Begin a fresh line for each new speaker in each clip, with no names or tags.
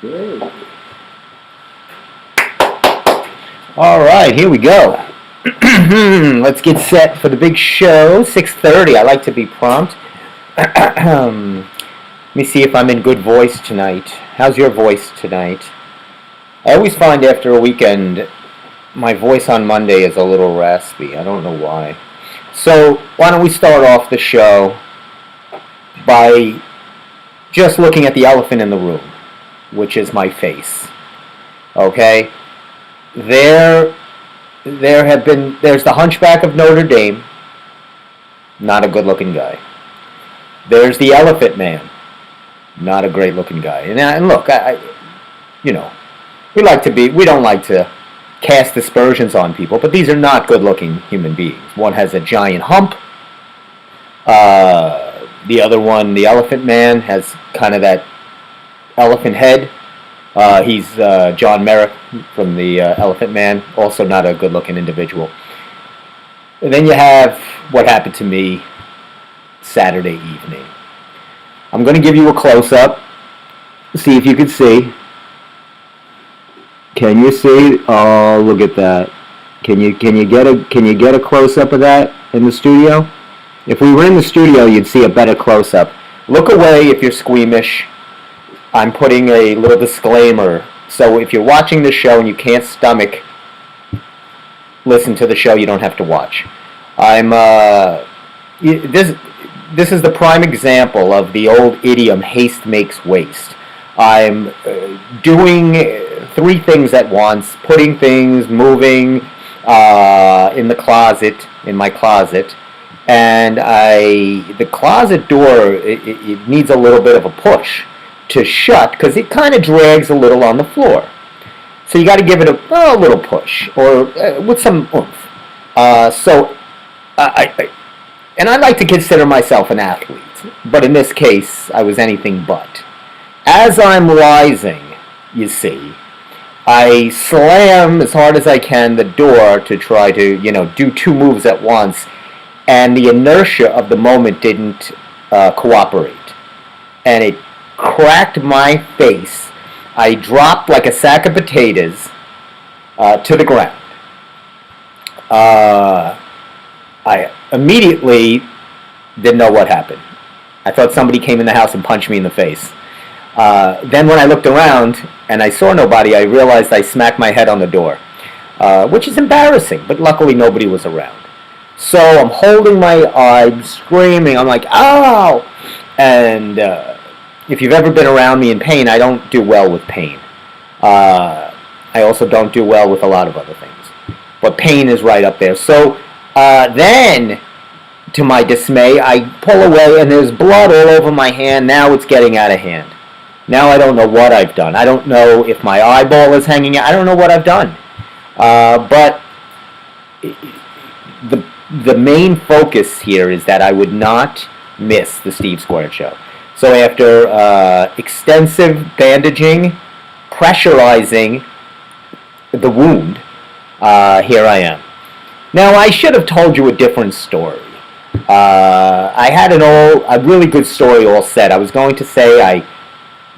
Great. All right, here we go. Let's get set for the big show, 6:30. I like to be prompt. Let me see if I'm in good voice tonight. How's your voice tonight? I always find after a weekend, my voice on Monday is a little raspy. I don't know why. So why don't we start off the show by just looking at the elephant in the room, which is my face. Okay? There's the Hunchback of Notre Dame, not a good-looking guy. There's the Elephant Man, not a great-looking guy. And look, we don't like to cast aspersions on people, but these are not good-looking human beings. One has a giant hump. The other one, the Elephant Man, has kind of that elephant head. He's John Merrick from the Elephant Man, also not a good-looking individual. And then you have what happened to me Saturday evening. I'm going to give you a close-up. See if you can see. Can you see? Oh, look at that. Can you get a close-up of that in the studio? If we were in the studio, you'd see a better close-up. Look away if you're squeamish. I'm putting a little disclaimer. So if you're watching the show and you can't stomach listen to the show, you don't have to watch. This is the prime example of the old idiom, haste makes waste. I'm doing three things at once, putting things, moving in my closet, and the closet door, it needs a little bit of a push to shut because it kind of drags a little on the floor. So you got to give it a little push, or with some oomph. And I like to consider myself an athlete, but in this case, I was anything but. As I'm rising, you see, I slam as hard as I can the door to try to, do two moves at once, and the inertia of the moment didn't cooperate. And it cracked my face. I dropped like a sack of potatoes to the ground. I immediately didn't know what happened. I thought somebody came in the house and punched me in the face. Then when I looked around and I saw nobody, I realized I smacked my head on the door, which is embarrassing, but luckily nobody was around. So I'm holding my eye, I'm screaming, I'm like, ow! And if you've ever been around me in pain, I don't do well with pain. I also don't do well with a lot of other things. But pain is right up there. So then, to my dismay, I pull away and there's blood all over my hand. Now it's getting out of hand. Now I don't know what I've done. I don't know if my eyeball is hanging out. I don't know what I've done. But the main focus here is that I would not miss the Steve Squared Show. So after extensive bandaging, pressurizing the wound, here I am. Now, I should have told you a different story. I had a really good story all set. I was going to say I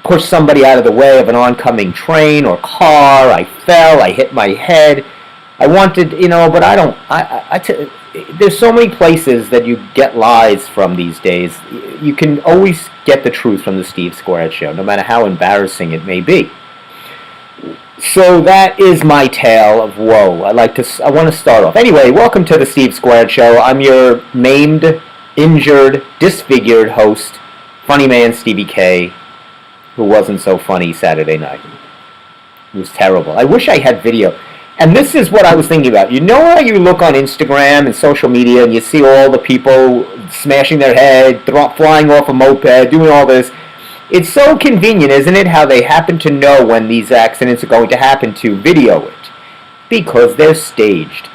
pushed somebody out of the way of an oncoming train or car. I fell. I hit my head. I wanted, but I don't. There's so many places that you get lies from these days. You can always get the truth from the Steve Squared Show, no matter how embarrassing it may be. So that is my tale of woe. I want to start off. Anyway, welcome to the Steve Squared Show. I'm your maimed, injured, disfigured host, funny man Stevie K, who wasn't so funny Saturday night. It was terrible. I wish I had video. And this is what I was thinking about. You know how you look on Instagram and social media and you see all the people smashing their head, flying off a moped, doing all this. It's so convenient, isn't it, how they happen to know when these accidents are going to happen to video it. Because they're staged.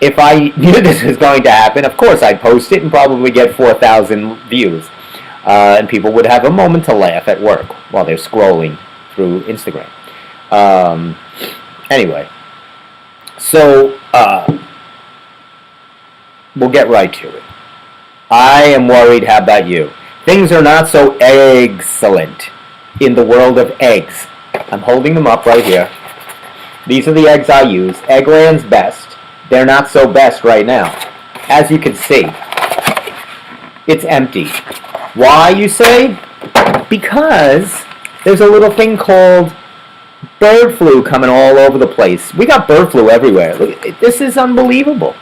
If I knew this was going to happen, of course I'd post it and probably get 4,000 views. And people would have a moment to laugh at work while they're scrolling through Instagram. Anyway, so we'll get right to it. I am worried. How about you? Things are not so excellent in the world of eggs. I'm holding them up right here. These are the eggs I use. Eggland's best. They're not so best right now. As you can see, it's empty. Why, you say? Because there's a little thing called bird flu coming all over the place. We got bird flu everywhere. Look, this is unbelievable.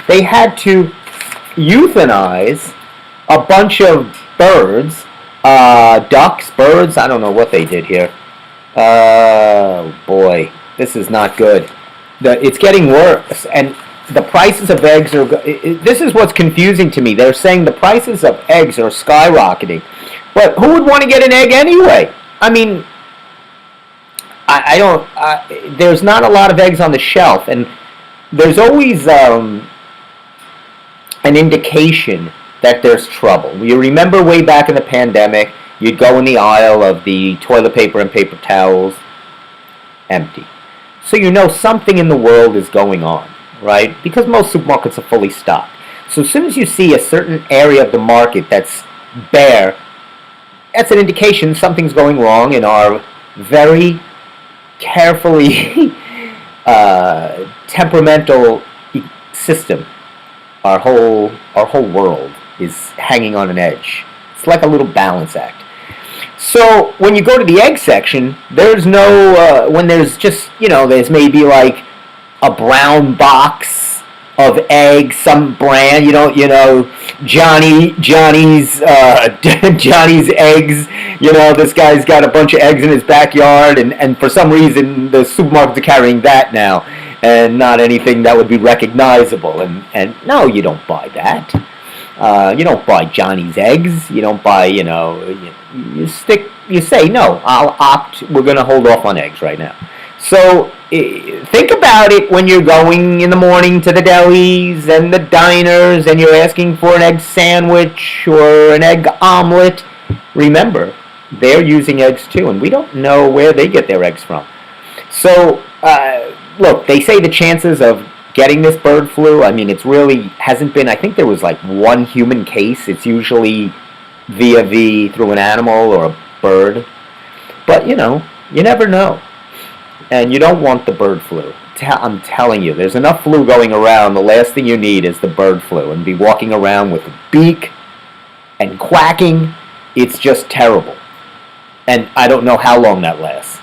They had to euthanize a bunch of birds, ducks, birds, I don't know what they did here. Oh boy, this is not good. It's getting worse, and the prices of eggs are, this is what's confusing to me. They're saying the prices of eggs are skyrocketing, but who would want to get an egg anyway? I mean, there's not a lot of eggs on the shelf, and there's always an indication that there's trouble. You remember way back in the pandemic, you'd go in the aisle of the toilet paper and paper towels, empty. So you know something in the world is going on, right? Because most supermarkets are fully stocked. So as soon as you see a certain area of the market that's bare, that's an indication something's going wrong in our very carefully temperamental system. Our whole world is hanging on an edge. It's like a little balance act. So when you go to the egg section, there's no when there's just there's maybe like a brown box of eggs, some brand, Johnny's Johnny's eggs. This guy's got a bunch of eggs in his backyard, and for some reason the supermarkets are carrying that now, and not anything that would be recognizable. And no, you don't buy that. You don't buy Johnny's eggs. You don't buy, you say, no, I'll opt, we're going to hold off on eggs right now. So think about it when you're going in the morning to the delis and the diners and you're asking for an egg sandwich or an egg omelet. Remember, they're using eggs too, and we don't know where they get their eggs from. So, look, they say the chances of getting this bird flu, it's really hasn't been, I think there was like one human case. It's usually through an animal or a bird. But, you never know. And you don't want the bird flu. I'm telling you, there's enough flu going around. The last thing you need is the bird flu. And be walking around with a beak and quacking. It's just terrible. And I don't know how long that lasts.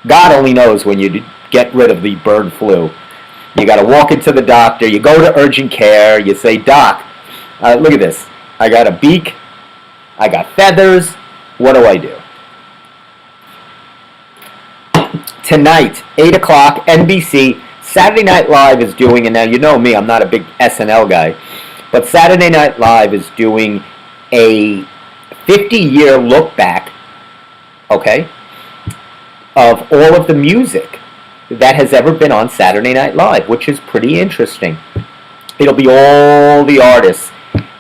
God only knows when you get rid of the bird flu. You got to walk into the doctor. You go to urgent care. You say, Doc, look at this. I got a beak. I got feathers. What do I do? Tonight, 8 o'clock, NBC, Saturday Night Live is doing, and now you know me, I'm not a big SNL guy, but Saturday Night Live is doing a 50-year look back, okay, of all of the music that has ever been on Saturday Night Live, which is pretty interesting. It'll be all the artists.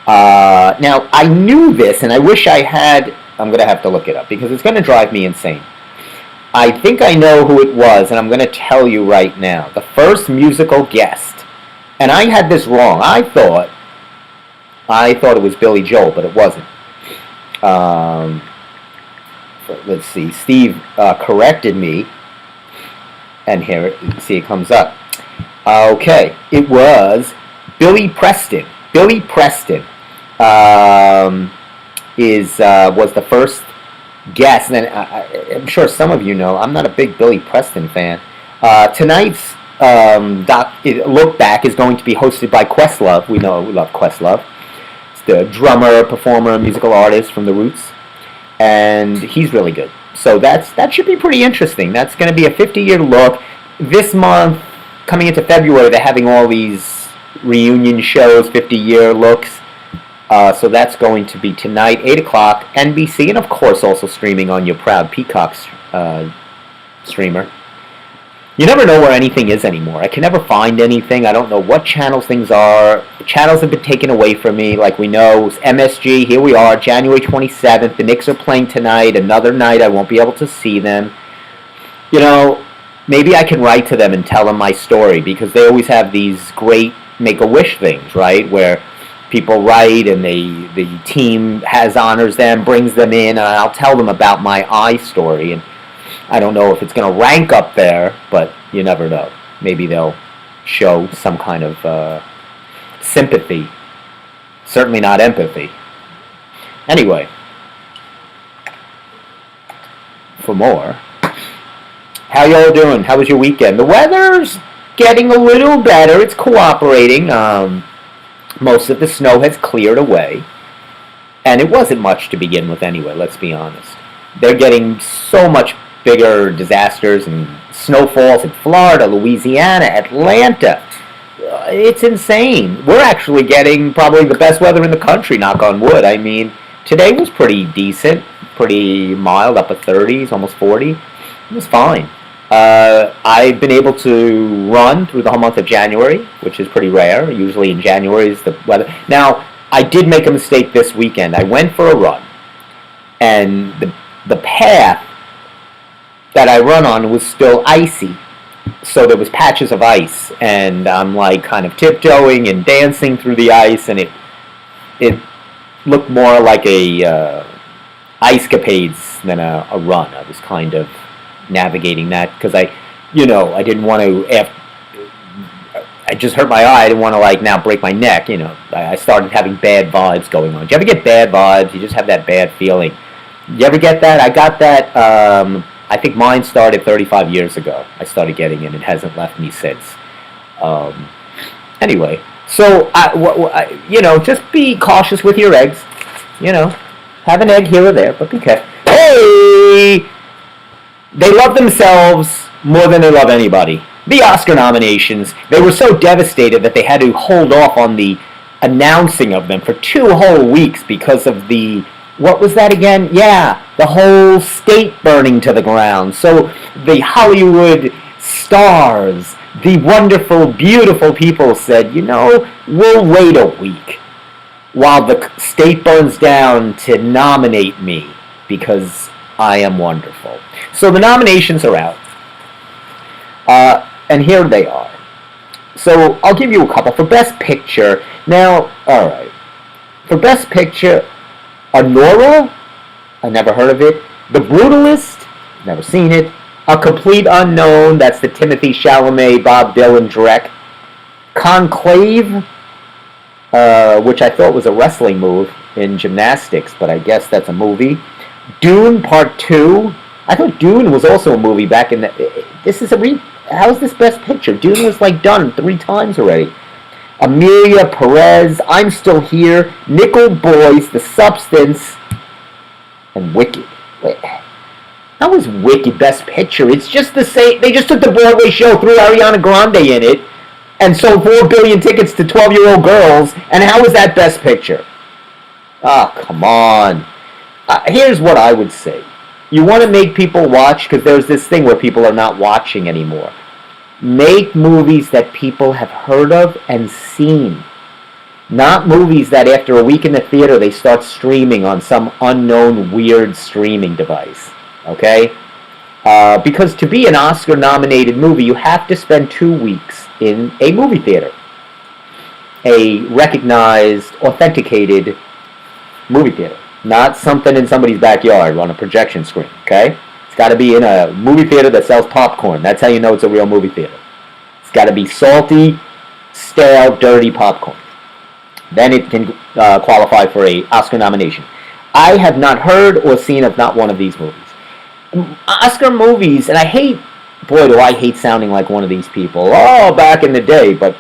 Now, I knew this, and I wish I had, I'm going to have to look it up, because it's going to drive me insane. I think I know who it was, and I'm going to tell you right now. The first musical guest, and I had this wrong. I thought it was Billy Joel, but it wasn't. Let's see. Steve corrected me, and here, see, it comes up. Okay, it was Billy Preston. Billy Preston was the first guest, and I'm sure some of you know, I'm not a big Billy Preston fan. Tonight's look back is going to be hosted by Questlove. We love Questlove. It's the drummer, performer, musical artist from The Roots, and he's really good. So that should be pretty interesting. That's going to be a 50-year look. This month, coming into February, they're having all these reunion shows, 50-year looks. So that's going to be tonight, 8 o'clock, NBC, and of course also streaming on your proud Peacock streamer. You never know where anything is anymore. I can never find anything. I don't know what channels things are. The channels have been taken away from me. Like we know, MSG, here we are, January 27th. The Knicks are playing tonight. Another night I won't be able to see them. Maybe I can write to them and tell them my story, because they always have these great Make-A-Wish things, right, where people write and the team honors them, brings them in, and I'll tell them about my eye story. And I don't know if it's going to rank up there, but you never know. Maybe they'll show some kind of sympathy. Certainly not empathy. Anyway, for more, how y'all doing? How was your weekend? The weather's getting a little better. It's cooperating. Most of the snow has cleared away. And it wasn't much to begin with anyway, let's be honest. They're getting so much bigger disasters and snowfalls in Florida, Louisiana, Atlanta. It's insane. We're actually getting probably the best weather in the country, knock on wood. I mean, today was pretty decent, pretty mild, upper 30s, almost 40. It was fine. I've been able to run through the whole month of January, which is pretty rare. Usually in January is the weather. Now, I did make a mistake this weekend. I went for a run, and the path that I run on was still icy. so there was patches of ice, and I'm like kind of tiptoeing and dancing through the ice, and it looked more like a ice capades than a run. I was kind of navigating that because I didn't want to. I just hurt my eye. I didn't want to now break my neck. I started having bad vibes going on. Do you ever get bad vibes? You just have that bad feeling. You ever get that? I got that. I think mine started 35 years ago. I started getting it. It hasn't left me since. Anyway, so just be cautious with your eggs. Have an egg here or there, but be careful. Hey, they love themselves more than they love anybody. The Oscar nominations, they were so devastated that they had to hold off on the announcing of them for 2 whole weeks because of what was that again? Yeah, the whole state burning to the ground. So the Hollywood stars, the wonderful, beautiful people said, we'll wait a week while the state burns down to nominate me because I am wonderful. So the nominations are out. And here they are. So I'll give you a couple. For Best Picture, now, all right. For Best Picture, Nora, I never heard of it. The Brutalist, never seen it. A Complete Unknown, that's the Timothy Chalamet, Bob Dylan direct. Conclave, which I thought was a wrestling move in gymnastics, but I guess that's a movie. Dune Part 2. I thought Dune was also a movie back in the... How is this Best Picture? Dune was done 3 times already. Amelia Perez, I'm Still Here, Nickel Boys, The Substance, and Wicked. Wait, how is Wicked Best Picture? It's just the same. They just took the Broadway show, threw Ariana Grande in it, and sold 4 billion tickets to 12-year-old girls, and how is that Best Picture? Ah, come on. Here's what I would say. You want to make people watch, because there's this thing where people are not watching anymore. Make movies that people have heard of and seen. Not movies that after a week in the theater they start streaming on some unknown weird streaming device. Okay? Because to be an Oscar-nominated movie, you have to spend 2 weeks in a movie theater. A recognized, authenticated movie theater. Not something in somebody's backyard on a projection screen, okay? It's got to be in a movie theater that sells popcorn. That's how you know it's a real movie theater. It's got to be salty, stale, dirty popcorn. Then it can qualify for an Oscar nomination. I have not heard or seen of not one of these movies. Oscar movies, and I hate sounding like one of these people. Oh, back in the day, but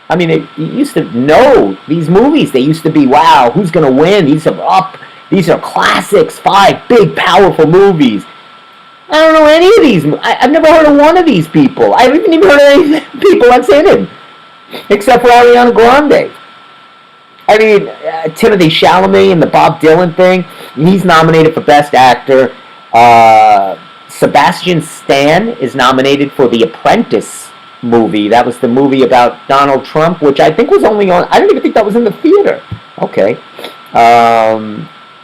I mean, you used to know these movies. They used to be, wow, who's going to win? These are classics, 5 big, powerful movies. I don't know any of these. I've never heard of one of these people. I haven't even heard of any people that's in it, except for Ariana Grande. I mean, Timothy Chalamet and the Bob Dylan thing, he's nominated for Best Actor. Sebastian Stan is nominated for The Apprentice movie. That was the movie about Donald Trump, which I think was only on... I don't even think that was in the theater. Okay.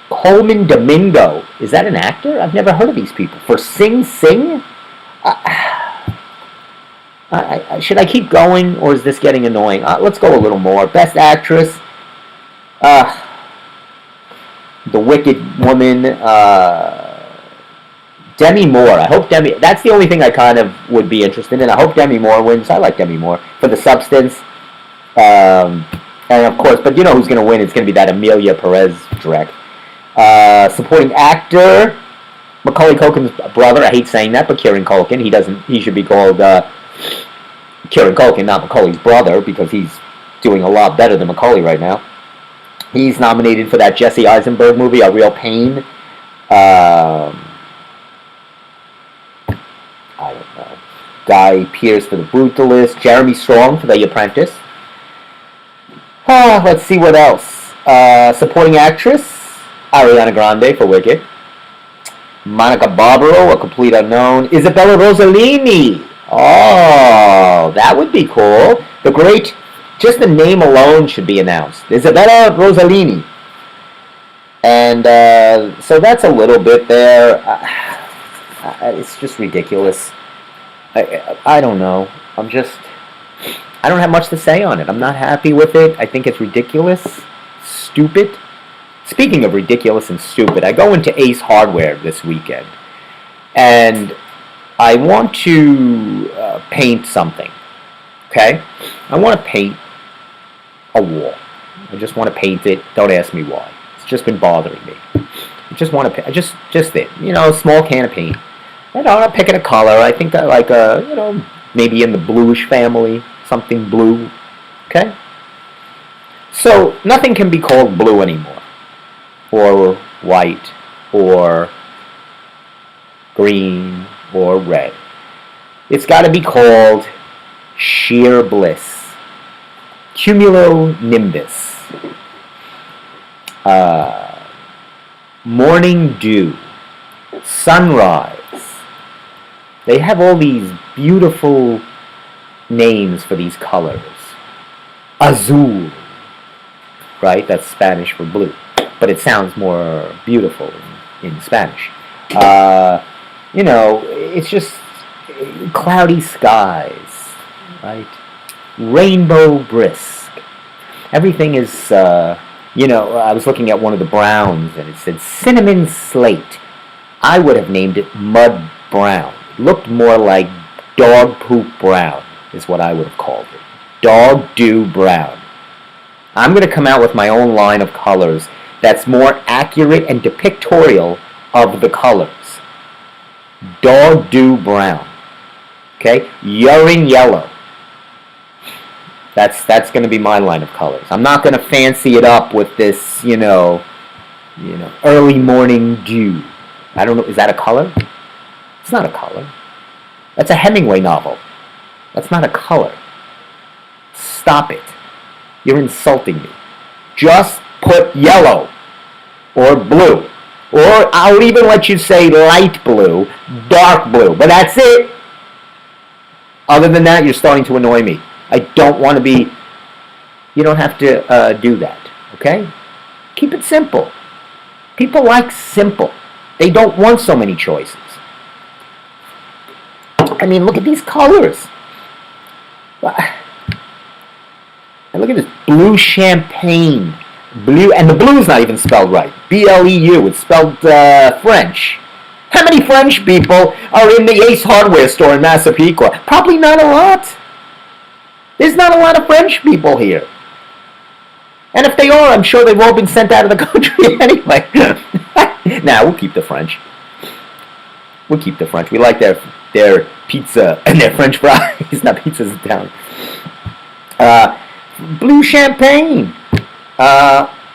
Coleman Domingo. Is that an actor? I've never heard of these people. For Sing Sing? Should I keep going, or is this getting annoying? Let's go a little more. Best Actress. The Wicked Woman. Demi Moore. I hope Demi... That's the only thing I kind of would be interested in. I hope Demi Moore wins. I like Demi Moore. For The Substance. And of course, but you know who's going to win. It's going to be that Amelia Perez direct. Supporting actor, Macaulay Culkin's brother. I hate saying that, but Kieran Culkin. He should be called Kieran Culkin, not Macaulay's brother, because he's doing a lot better than Macaulay right now. He's nominated for that Jesse Eisenberg movie, A Real Pain. I don't know. Guy Pearce for The Brutalist. Jeremy Strong for The Apprentice. Let's see what else. Supporting actress, Ariana Grande for Wicked. Monica Barbaro, A Complete Unknown. Isabella Rossellini. Oh, that would be cool. The great, just the name alone should be announced. Isabella Rossellini. And so that's a little bit there. It's just ridiculous. I don't know. I don't have much to say on it. I'm not happy with it. I think it's ridiculous, stupid. Speaking of ridiculous and stupid, I go into Ace Hardware this weekend, and I want to paint something. Okay? I want to paint a wall. I just want to paint it. Don't ask me why. It's just been bothering me. I just want to paint. Just it. A small can of paint. I'm picking a color. I think I like maybe in the bluish family, something blue. Okay? So nothing can be called blue anymore, or white, or green, or red. It's got to be called sheer bliss, cumulonimbus, morning dew, sunrise. They have all these beautiful names for these colors. Azul, right? That's Spanish for blue, but it sounds more beautiful in Spanish. It's just cloudy skies, right? Rainbow brisk. Everything is, I was looking at one of the browns and it said cinnamon slate. I would have named it mud brown. It looked more like dog poop brown is what I would have called it. Dog dew brown. I'm going to come out with my own line of colors that's more accurate and depictorial of the colors. Dog dew brown. Okay? Urine yellow. That's going to be my line of colors. I'm not going to fancy it up with this, early morning dew. I don't know, is that a color? It's not a color. That's a Hemingway novel. That's not a color. Stop it. You're insulting me. Just put yellow or blue. Or I'll even let you say light blue, dark blue. But that's it. Other than that, you're starting to annoy me. I don't want to be... You don't have to do that. Okay? Keep it simple. People like simple. They don't want so many choices. I mean, look at these colors. And look at this blue champagne. Blue, and the blue is not even spelled right. B-L-E-U. It's spelled French. How many French people are in the Ace Hardware store in Massapequa? Probably not a lot. There's not a lot of French people here. And if they are, I'm sure they've all been sent out of the country anyway. Nah, we'll keep the French. We'll keep the French. We like their pizza and their French fries. Not pizza's down. Blue champagne.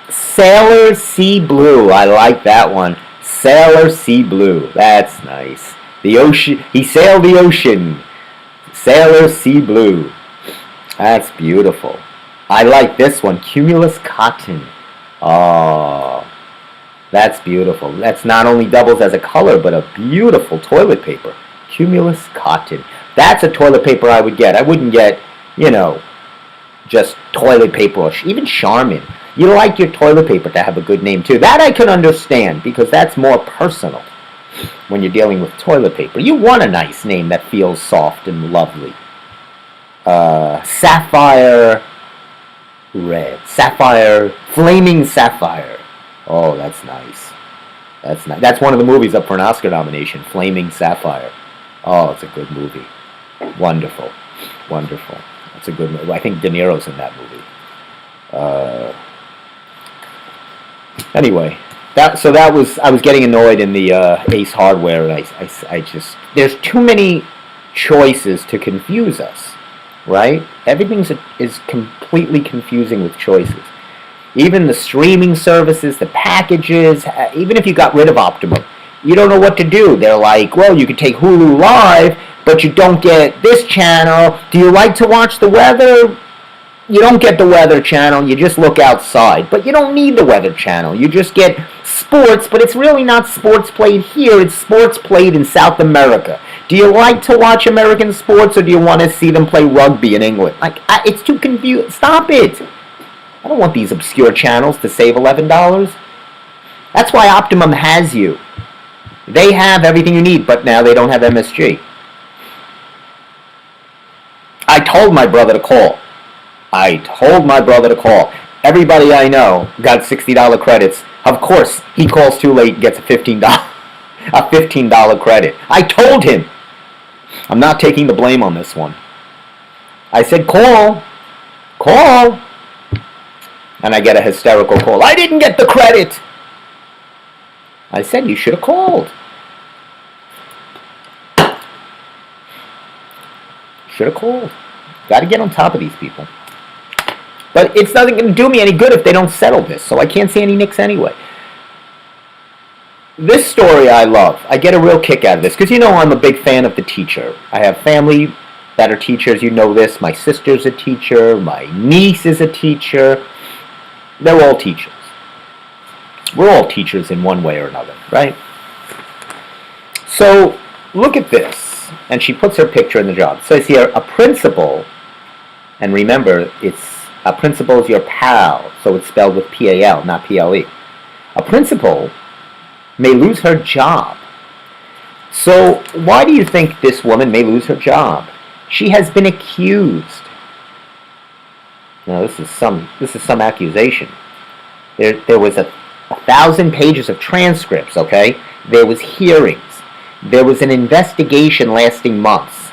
Sailor Sea Blue. I like that one. Sailor Sea Blue. That's nice. The ocean. He sailed the ocean. Sailor Sea Blue. That's beautiful. I like this one. Cumulus Cotton. Oh, that's beautiful. That's not only doubles as a color, but a beautiful toilet paper. Cumulus Cotton. That's a toilet paper I would get. I wouldn't get, just toilet paper or even Charmin. You like your toilet paper to have a good name too. That I can understand because that's more personal when you're dealing with toilet paper. You want a nice name that feels soft and lovely. Sapphire Red. Sapphire, Flaming Sapphire. Oh, that's nice. That's nice. That's one of the movies up for an Oscar nomination, Flaming Sapphire. Oh, it's a good movie. Wonderful. Wonderful. It's a good movie. I think De Niro's in that movie. Anyway, I was getting annoyed in the Ace Hardware, and I just, there's too many choices to confuse us, right? Everything is completely confusing with choices. Even the streaming services, the packages, even if you got rid of Optimum, you don't know what to do. They're like, well, you could take Hulu Live, but you don't get this channel. Do you like to watch the weather? You don't get the weather channel. You just look outside. But you don't need the weather channel. You just get sports, but it's really not sports played here. It's sports played in South America. Do you like to watch American sports, or do you want to see them play rugby in England? It's too confusing. Stop it. I don't want these obscure channels to save $11. That's why Optimum has you. They have everything you need, but now they don't have MSG. I told my brother to call. I told my brother to call. Everybody I know got $60 credits. Of course, he calls too late, gets a $15 credit. I told him. I'm not taking the blame on this one. I said, call. And I get a hysterical call. I didn't get the credit. I said, you should have called. Should have called. Got to get on top of these people. But it's not going to do me any good if they don't settle this, so I can't see any nicks anyway. This story I love. I get a real kick out of this, because you know I'm a big fan of the teacher. I have family that are teachers, you know this. My sister's a teacher, my niece is a teacher. They're all teachers. We're all teachers in one way or another, right? So, look at this. And she puts her picture in the job. It says here, a principal, and remember, a principal is your pal, so it's spelled with P-A-L, not P-L-E. A principal may lose her job. So why do you think this woman may lose her job? She has been accused. Now this is some accusation. There was 1,000 pages of transcripts, okay? There was hearings. There was an investigation lasting months.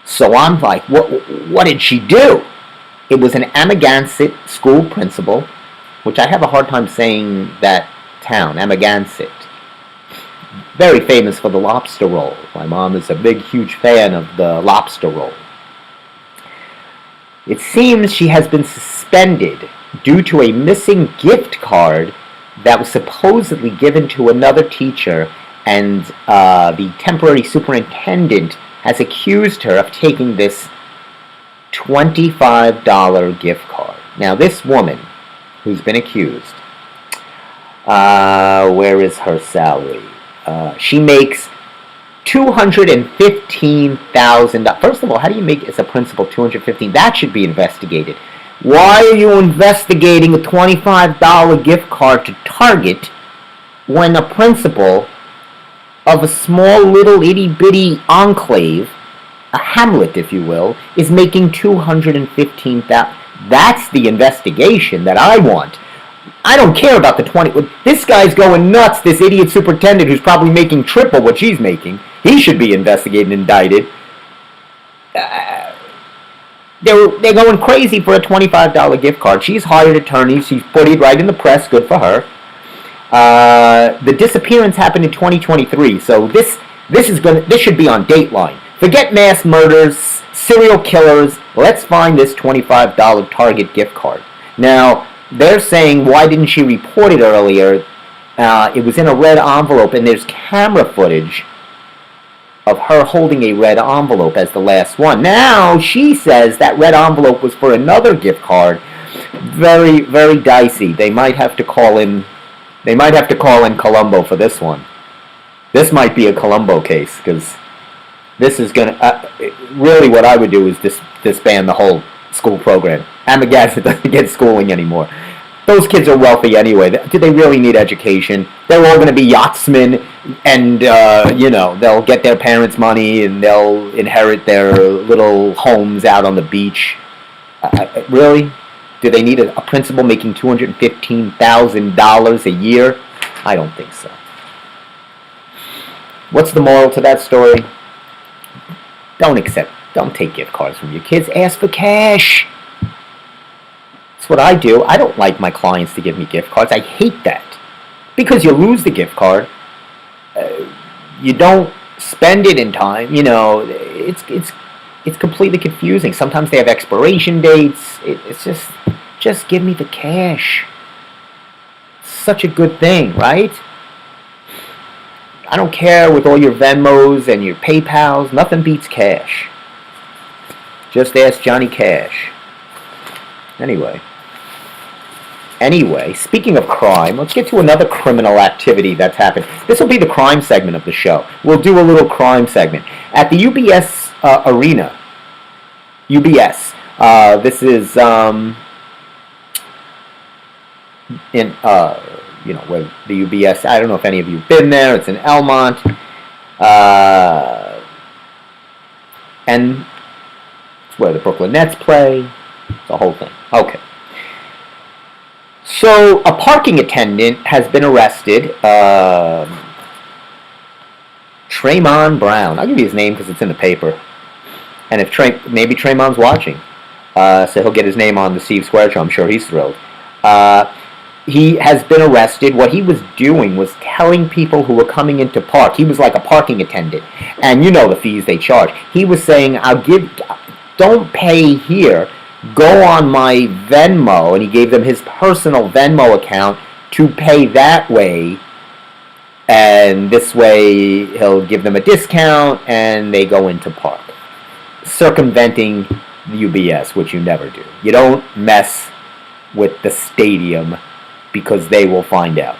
So I'm like, what did she do? It was an Amagansett school principal, which I have a hard time saying that town, Amagansett. Very famous for the lobster roll. My mom is a big, huge fan of the lobster roll. It seems she has been suspended due to a missing gift card that was supposedly given to another teacher, and the temporary superintendent has accused her of taking this $25 gift card. Now this woman who's been accused, where is her salary? She makes $215,000. First of all, how do you make, as a principal, $215,000? That should be investigated. Why are you investigating a $25 gift card to Target when a principal of a small little itty-bitty enclave, a hamlet, if you will, is making $215,000? That's the investigation that I want. I don't care about the 20. This guy's going nuts, this idiot superintendent who's probably making triple what she's making. He should be investigated and indicted. They're going crazy for a $25 gift card. She's hired attorneys. She's put it right in the press. Good for her. The disappearance happened in 2023, so this should be on Dateline. Forget mass murders, serial killers. Let's find this $25 Target gift card. Now, they're saying, why didn't she report it earlier? It was in a red envelope, and there's camera footage of her holding a red envelope as the last one. Now, she says that red envelope was for another gift card. Very, very dicey. They might have to call in Columbo for this one. This might be a Columbo case, because this is going to... really what I would do is disband the whole school program. Amagansett doesn't get schooling anymore. Those kids are wealthy anyway. Do they really need education? They're all going to be yachtsmen, and, they'll get their parents' money, and they'll inherit their little homes out on the beach. Really? Do they need a principal making $215,000 a year? I don't think so. What's the moral to that story? Don't take gift cards from your kids. Ask for cash. That's what I do. I don't like my clients to give me gift cards. I hate that. Because you lose the gift card. You don't spend it in time. It's completely confusing. Sometimes they have expiration dates. It's just give me the cash. Such a good thing, right? I don't care with all your Venmos and your PayPals. Nothing beats cash. Just ask Johnny Cash. Anyway, speaking of crime, let's get to another criminal activity that's happened. This will be the crime segment of the show. We'll do a little crime segment. At the UBS arena, UBS, this is where the UBS, I don't know if any of you have been there, it's in Elmont, and It's where the Brooklyn Nets play. The whole thing. Okay. So a parking attendant has been arrested. Tremon Brown. I'll give you his name because it's in the paper. And if maybe Tremon's watching, so he'll get his name on the Steve Square show. I'm sure he's thrilled. He has been arrested. What he was doing was telling people who were coming into park. He was like a parking attendant, and you know the fees they charge. He was saying, don't pay here. Go on my Venmo, and he gave them his personal Venmo account to pay that way. And this way, he'll give them a discount, and they go into park, circumventing the UBS, which you never do. You don't mess with the stadium because they will find out.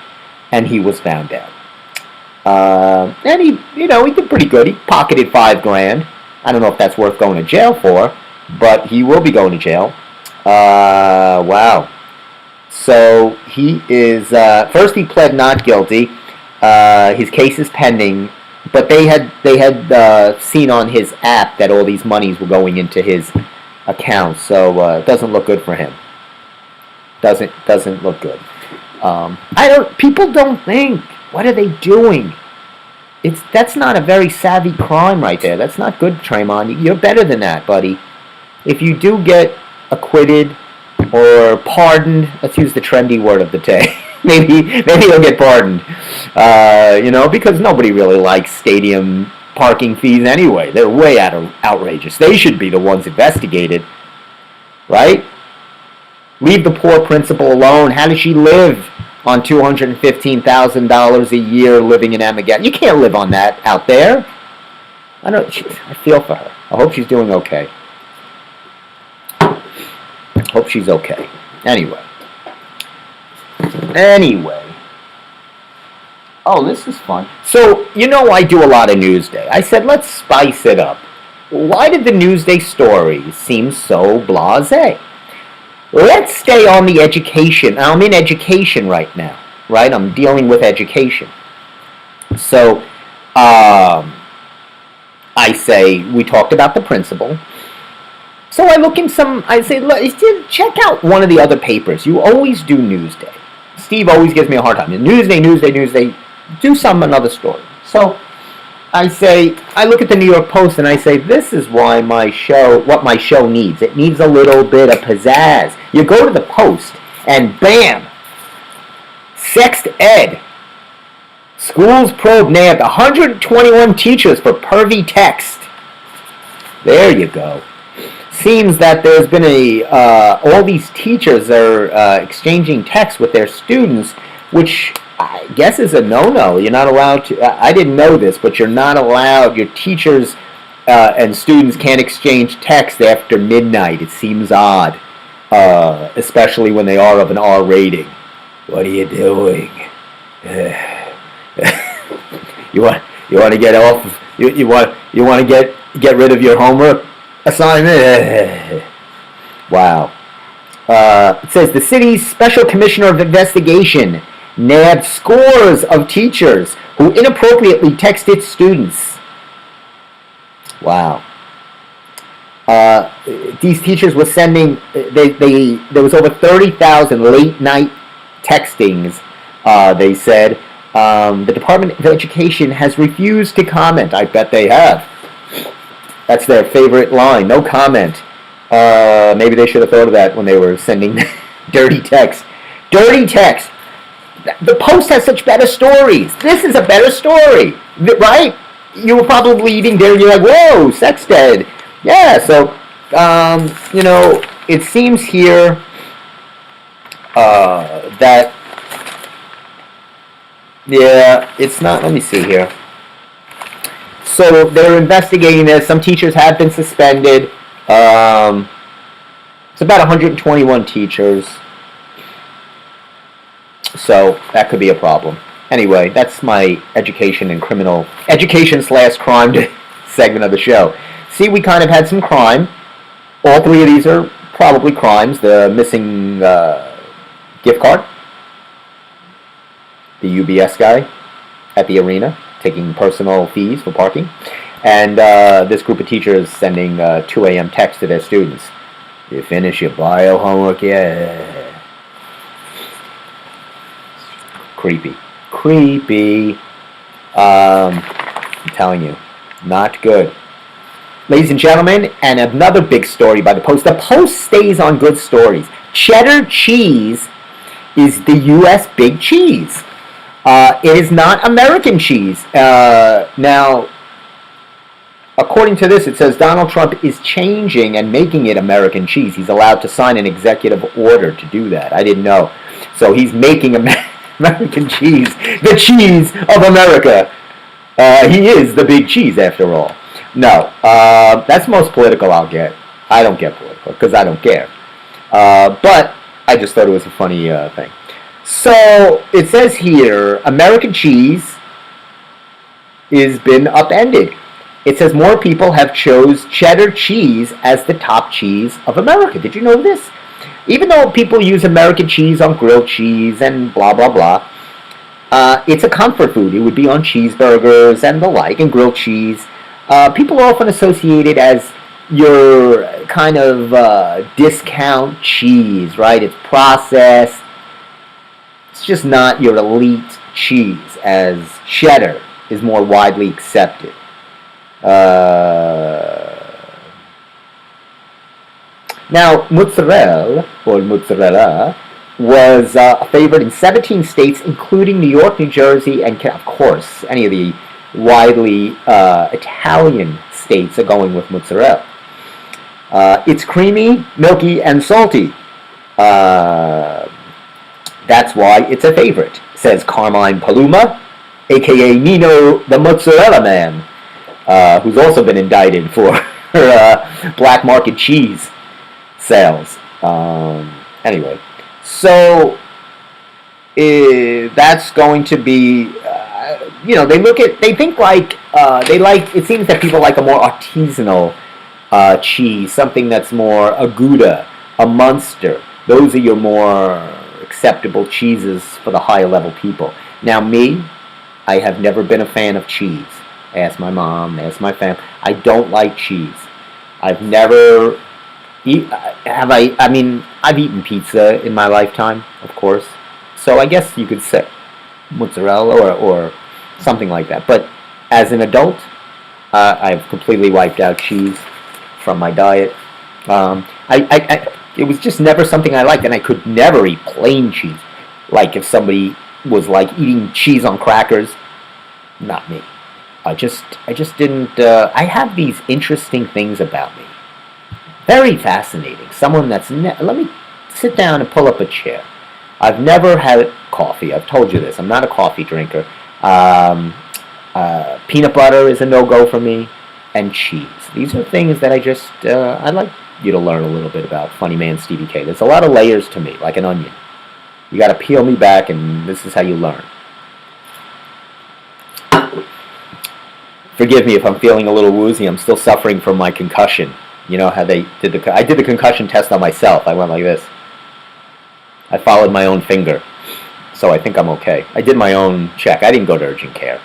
And he was found out. And he did pretty good. He pocketed $5,000. I don't know if that's worth going to jail for, but he will be going to jail. Wow. So he is, first he pled not guilty. His case is pending, but they had seen on his app that all these monies were going into his account, so it doesn't look good for him. Doesn't look good. People don't think. What are they doing? That's not a very savvy crime right there. That's not good, Tremon. You're better than that, buddy. If you do get acquitted or pardoned, let's use the trendy word of the day. maybe you'll get pardoned. Because nobody really likes stadium parking fees anyway. They're way outrageous. They should be the ones investigated, right? Leave the poor principal alone. How does she live on $215,000 a year living in Armageddon? You can't live on that out there. I feel for her. I hope she's doing okay. Hope she's okay. Anyway. Oh, this is fun. So, I do a lot of Newsday. I said, let's spice it up. Why did the Newsday stories seem so blasé? Let's stay on the education. I'm in education right now, right? I'm dealing with education. So, I say, we talked about the principal. So I look in check out one of the other papers. You always do Newsday. Steve always gives me a hard time. Newsday. Do another story. So I look at the New York Post and I say, this is what my show needs. It needs a little bit of pizzazz. You go to the Post and bam, sex ed. Schools probe nabbed 121 teachers for pervy text. There you go. Seems that there's been all these teachers are exchanging texts with their students, which I guess is a no-no. You're not allowed to. I didn't know this, but you're not allowed. Your teachers and students can't exchange text after midnight. It seems odd, especially when they are of an R rating. What are you doing? You want to get off? You want to get rid of your homework assignment? Wow. It says the city's special commissioner of investigation nabbed scores of teachers who inappropriately texted students. Wow. These teachers were sending. There was over 30,000 late night textings. They said the Department of Education has refused to comment. I bet they have. That's their favorite line. No comment. Maybe they should have thought of that when they were sending dirty text. Dirty text. The Post has such better stories. This is a better story, right? You were probably eating dinner and you're like, whoa, sex ed. Yeah, so, it seems here that, it's not, let me see here. So they're investigating this. Some teachers have been suspended. It's about 121 teachers. So that could be a problem. Anyway, that's my education / crime segment of the show. See, we kind of had some crime. All three of these are probably crimes. The missing gift card. The UBS guy at the arena taking personal fees for parking. And this group of teachers sending 2 a.m. texts to their students. You finish your bio homework yet? Creepy. Creepy. I'm telling you, not good. Ladies and gentlemen, and another big story by the Post. The Post stays on good stories. Cheddar cheese is the U.S. big cheese. It is not American cheese. Now, according to this, it says Donald Trump is changing and making it American cheese. He's allowed to sign an executive order to do that. I didn't know. So he's making American cheese, the cheese of America. He is the big cheese, after all. No, that's the most political I'll get. I don't get political because I don't care. But I just thought it was a funny thing. So it says here, American cheese has been upended. It says more people have chose cheddar cheese as the top cheese of America. Did you know this? Even though people use American cheese on grilled cheese and blah, blah, blah, it's a comfort food. It would be on cheeseburgers and the like, and grilled cheese. People often associate it as your kind of discount cheese, right? It's processed. It's just not your elite cheese, as cheddar is more widely accepted. Now, mozzarella, or mozzarella, was a favorite in 17 states, including New York, New Jersey, and, of course, any of the widely Italian states are going with mozzarella. It's creamy, milky, and salty. That's why it's a favorite, says Carmine Paluma, a.k.a. Nino the Mozzarella Man, who's also been indicted for black market cheese sales. Anyway, so that's going to be, they think like, it seems that people like a more artisanal cheese, something that's more a Gouda, a Munster. Those are your more acceptable cheeses for the higher level people. Now me, I have never been a fan of cheese. Ask my mom, ask my family. I don't like cheese. I've never I've eaten pizza in my lifetime, of course. So I guess you could say mozzarella or something like that. But as an adult, I've completely wiped out cheese from my diet. It was just never something I liked, and I could never eat plain cheese. Like if somebody was like eating cheese on crackers, not me. I just didn't. I have these interesting things about me. Very fascinating. Someone that's let me sit down and pull up a chair. I've never had coffee. I've told you this. I'm not a coffee drinker. Peanut butter is a no-go for me, and cheese. These are things that I'd like you to learn a little bit about. Funny man Stevie K. There's a lot of layers to me, like an onion. You got to peel me back, and this is how you learn. Forgive me if I'm feeling a little woozy. I'm still suffering from my concussion. You know how they did I did the concussion test on myself. I went like this. I followed my own finger. So I think I'm okay. I did my own check. I didn't go to urgent care.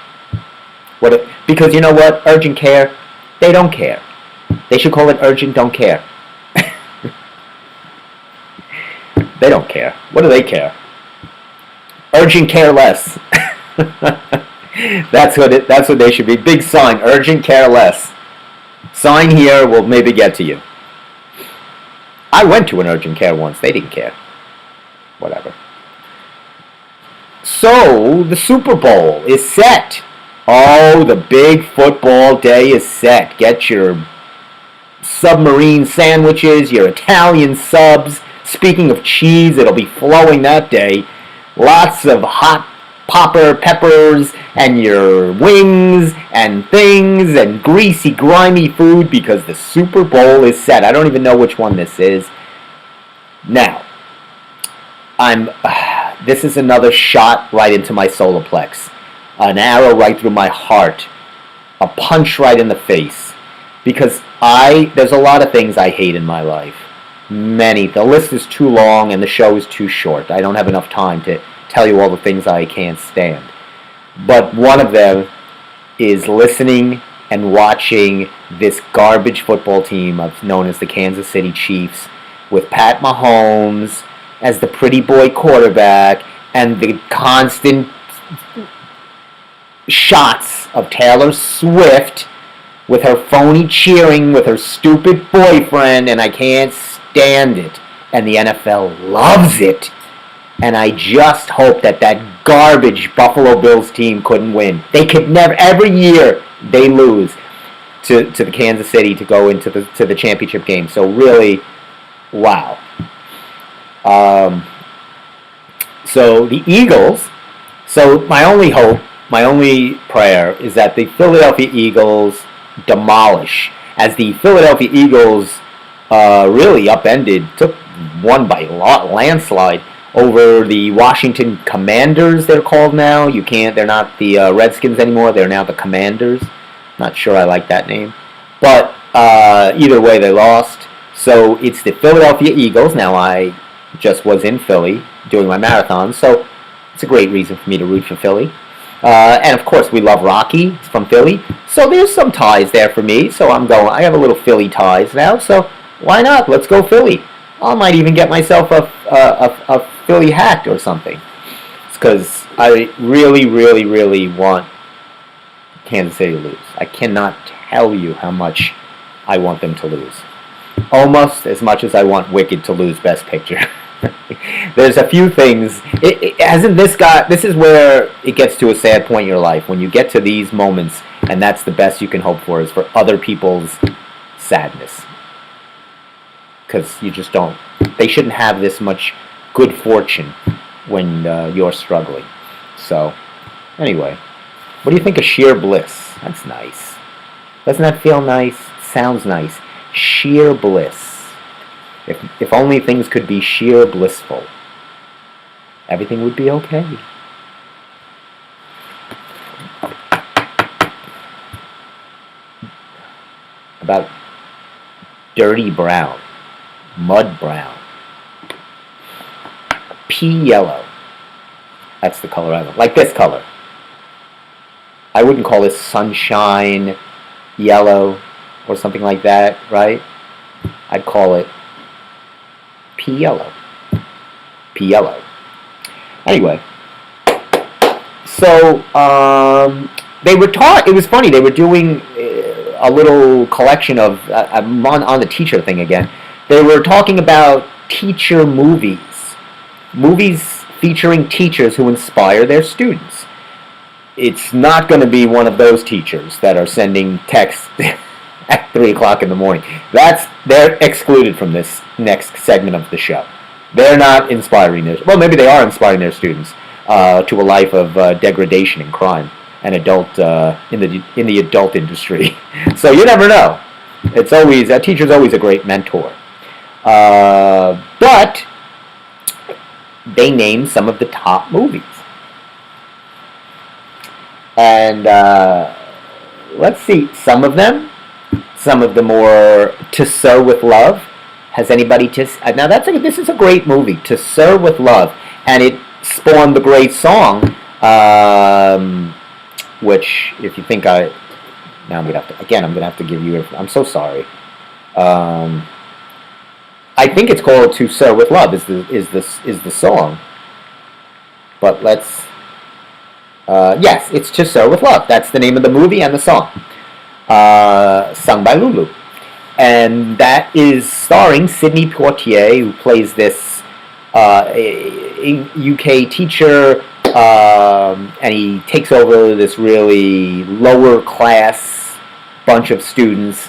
Because you know what? Urgent care, they don't care. They should call it urgent don't care. They don't care. What do they care? Urgent care less. That's what they should be. Big sign, urgent care less. Sign here, will maybe get to you. I went to an urgent care once. They didn't care. Whatever. So, the Super Bowl is set. Oh, the big football day is set. Get your submarine sandwiches, your Italian subs. Speaking of cheese, it'll be flowing that day. Lots of hot popper peppers and your wings and things and greasy, grimy food because the Super Bowl is set. I don't even know which one this is. Now, this is another shot right into my solar plex. An arrow right through my heart. A punch right in the face. Because there's a lot of things I hate in my life. Many. The list is too long and the show is too short. I don't have enough time to tell you all the things I can't stand. But one of them is listening and watching this garbage football team known as the Kansas City Chiefs with Pat Mahomes as the pretty boy quarterback and the constant shots of Taylor Swift with her phony cheering with her stupid boyfriend, and I can't stand it. And the NFL loves it. And I just hope that that garbage Buffalo Bills team couldn't win. They could never. Every year they lose to the Kansas City to go into the championship game. So really, wow. So the Eagles. So my only hope, my only prayer is that the Philadelphia Eagles demolish, as the Philadelphia Eagles really won by a landslide over the Washington Commanders. They're called now. They're not the Redskins anymore. They're now the Commanders. Not sure I like that name, but either way they lost. So it's the Philadelphia Eagles. Now I just was in Philly doing my marathon, so it's a great reason for me to root for Philly. And of course, we love Rocky. It's from Philly, so there's some ties there for me. So I have a little Philly ties now. So why not? Let's go Philly. I might even get myself a Philly hat or something. It's because I really, really, really want Kansas City to lose. I cannot tell you how much I want them to lose. Almost as much as I want Wicked to lose Best Picture. There's a few things. This is where it gets to a sad point in your life, when you get to these moments, and that's the best you can hope for, is for other people's sadness. Because you just don't. They shouldn't have this much good fortune when you're struggling. So, anyway, what do you think of sheer bliss? That's nice. Doesn't that feel nice? Sounds nice. Sheer bliss. If only things could be sheer blissful, everything would be okay. About dirty brown, mud brown, pea yellow. That's the color I want. Like this color. I wouldn't call this sunshine yellow or something like that, right? I'd call it pea yellow. Pea yellow. Anyway, so they were it was funny, they were doing a little collection of, I'm on the teacher thing again, they were talking about teacher movies. Movies featuring teachers who inspire their students. It's not going to be one of those teachers that are sending texts at 3 o'clock in the morning. They're excluded from this next segment of the show. They're not inspiring maybe they are inspiring their students to a life of degradation and crime and in the adult industry. So you never know. A teacher's always a great mentor. But they named some of the top movies. And let's see, some of the more To Sir with Love. Has anybody now this is a great movie, To Sir with Love, and it spawned the great song, which if you think I'm gonna have to give you. I'm so sorry. I think it's called To Sir with Love is the song, but let's. Yes, it's To Sir with Love. That's the name of the movie and the song. Sung by Lulu. And that is starring Sidney Poitier, who plays this UK teacher, and he takes over this really lower class bunch of students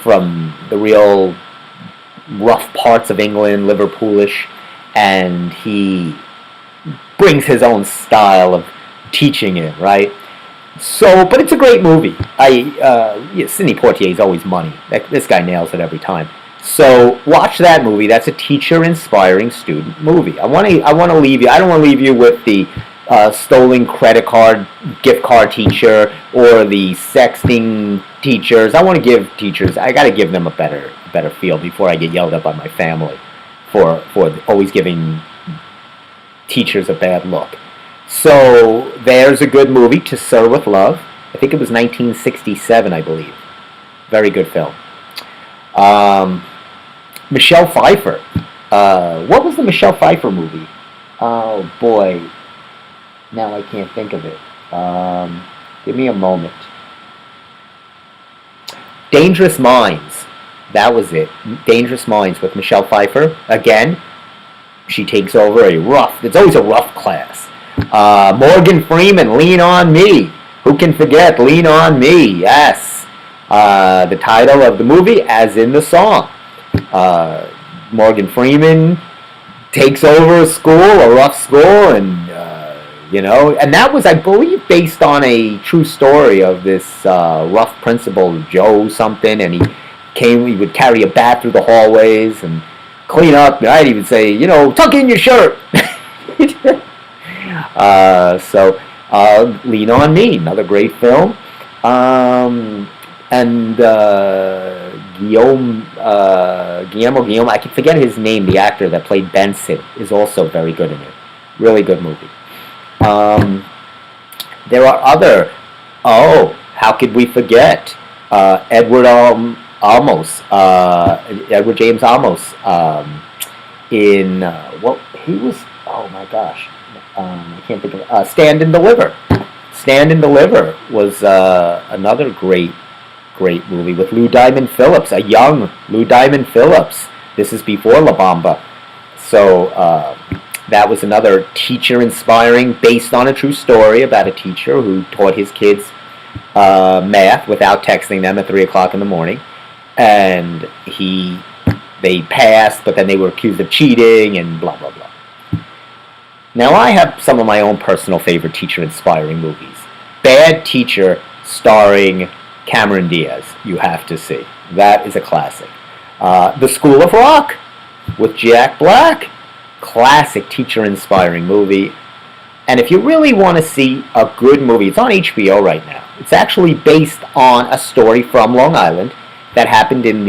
from the real rough parts of England, Liverpoolish, and he brings his own style of teaching it, right? So, but it's a great movie. Sidney Poitier is always money. This guy nails it every time. So, watch that movie. That's a teacher-inspiring student movie. I want to leave you. I don't want to leave you with the stolen credit card, gift card teacher, or the sexting teachers. I want to give teachers. I got to give them a better feel before I get yelled at by my family for always giving teachers a bad look. So there's a good movie, To Sir with Love. I think it was 1967, I believe. Very good film. Um, Michelle Pfeiffer. What was the Michelle Pfeiffer movie? Oh boy, now I can't think of it. Give me a moment. Dangerous Minds. That was it. Dangerous Minds with Michelle Pfeiffer. Again, she takes over a rough, it's always a rough class. Morgan Freeman, Lean on Me. Who can forget Lean on Me? Yes. The title of the movie, as in the song. Morgan Freeman takes over a school, a rough school, and and that was, I believe, based on a true story of this rough principal, Joe something, and he would carry a bat through the hallways and clean up, and I'd even say, tuck in your shirt. Lean on Me, another great film. And Guillermo, I can forget his name, the actor that played Benson, is also very good in it. Really good movie. There are other, how could we forget? Edward James Olmos, in, he was, oh my gosh, I can't think of it, Stand and Deliver. Stand and Deliver was another great movie with Lou Diamond Phillips, a young Lou Diamond Phillips. This is before La Bamba. So that was another teacher-inspiring, based on a true story about a teacher who taught his kids math without texting them at 3 o'clock in the morning. And they passed, but then they were accused of cheating and blah, blah, blah. Now, I have some of my own personal favorite teacher-inspiring movies. Bad Teacher, starring Cameron Diaz, you have to see. That is a classic. The School of Rock with Jack Black. Classic teacher-inspiring movie. And if you really want to see a good movie, it's on HBO right now. It's actually based on a story from Long Island that happened in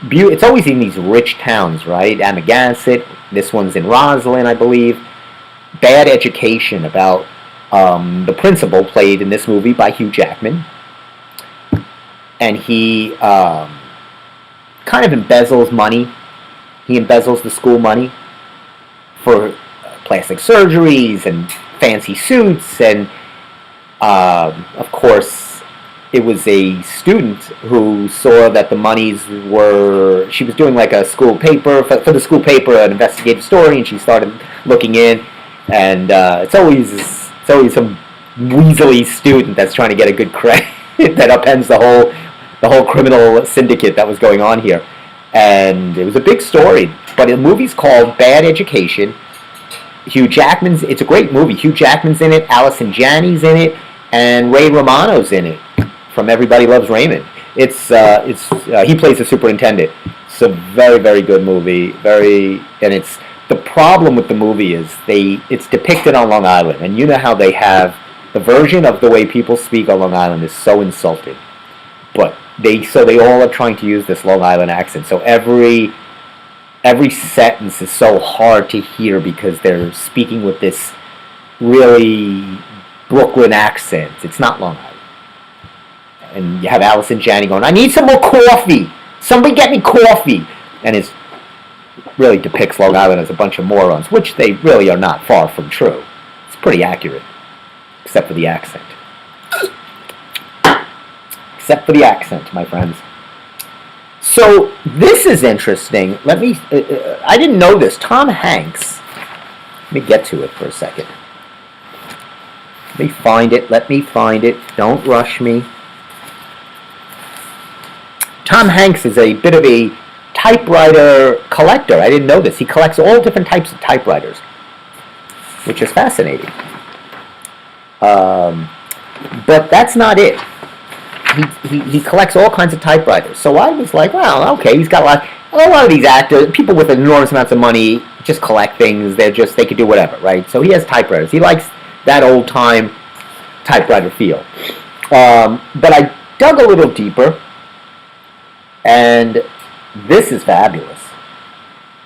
it's always in these rich towns, right? Amagansett. This one's in Roslyn, I believe. Bad Education, about the principal, played in this movie by Hugh Jackman. And he kind of embezzles money. He embezzles the school money for plastic surgeries and fancy suits. And, of course, it was a student who saw that the monies were... She was doing like a school paper, for the school paper, an investigative story, and she started looking in. And it's always some weaselly student that's trying to get a good credit that upends the whole criminal syndicate that was going on here. And it was a big story. But the movie's called Bad Education. It's a great movie. Hugh Jackman's in it, Allison Janney's in it, and Ray Romano's in it from Everybody Loves Raymond. He plays the superintendent. It's a very, very good movie. The problem with the movie is it's depicted on Long Island, and you know how they have the version of the way people speak on Long Island is so insulting. But they all are trying to use this Long Island accent. So every sentence is so hard to hear because they're speaking with this really Brooklyn accent. It's not Long Island. And you have Allison Janney going, "I need some more coffee. Somebody get me coffee." And it really depicts Long Island as a bunch of morons, which they really are not far from true. It's pretty accurate, except for the accent. Except for the accent, my friends. So this is interesting. I didn't know this. Tom Hanks. Let me get to it for a second. Let me find it. Don't rush me. Tom Hanks is a bit of a typewriter collector. I didn't know this. He collects all different types of typewriters, which is fascinating. But that's not it. He collects all kinds of typewriters. So I was like, well, okay, he's got a lot of these actors, people with enormous amounts of money, just collect things. They could do whatever, right? So he has typewriters. He likes that old time typewriter feel. But I dug a little deeper, and this is fabulous.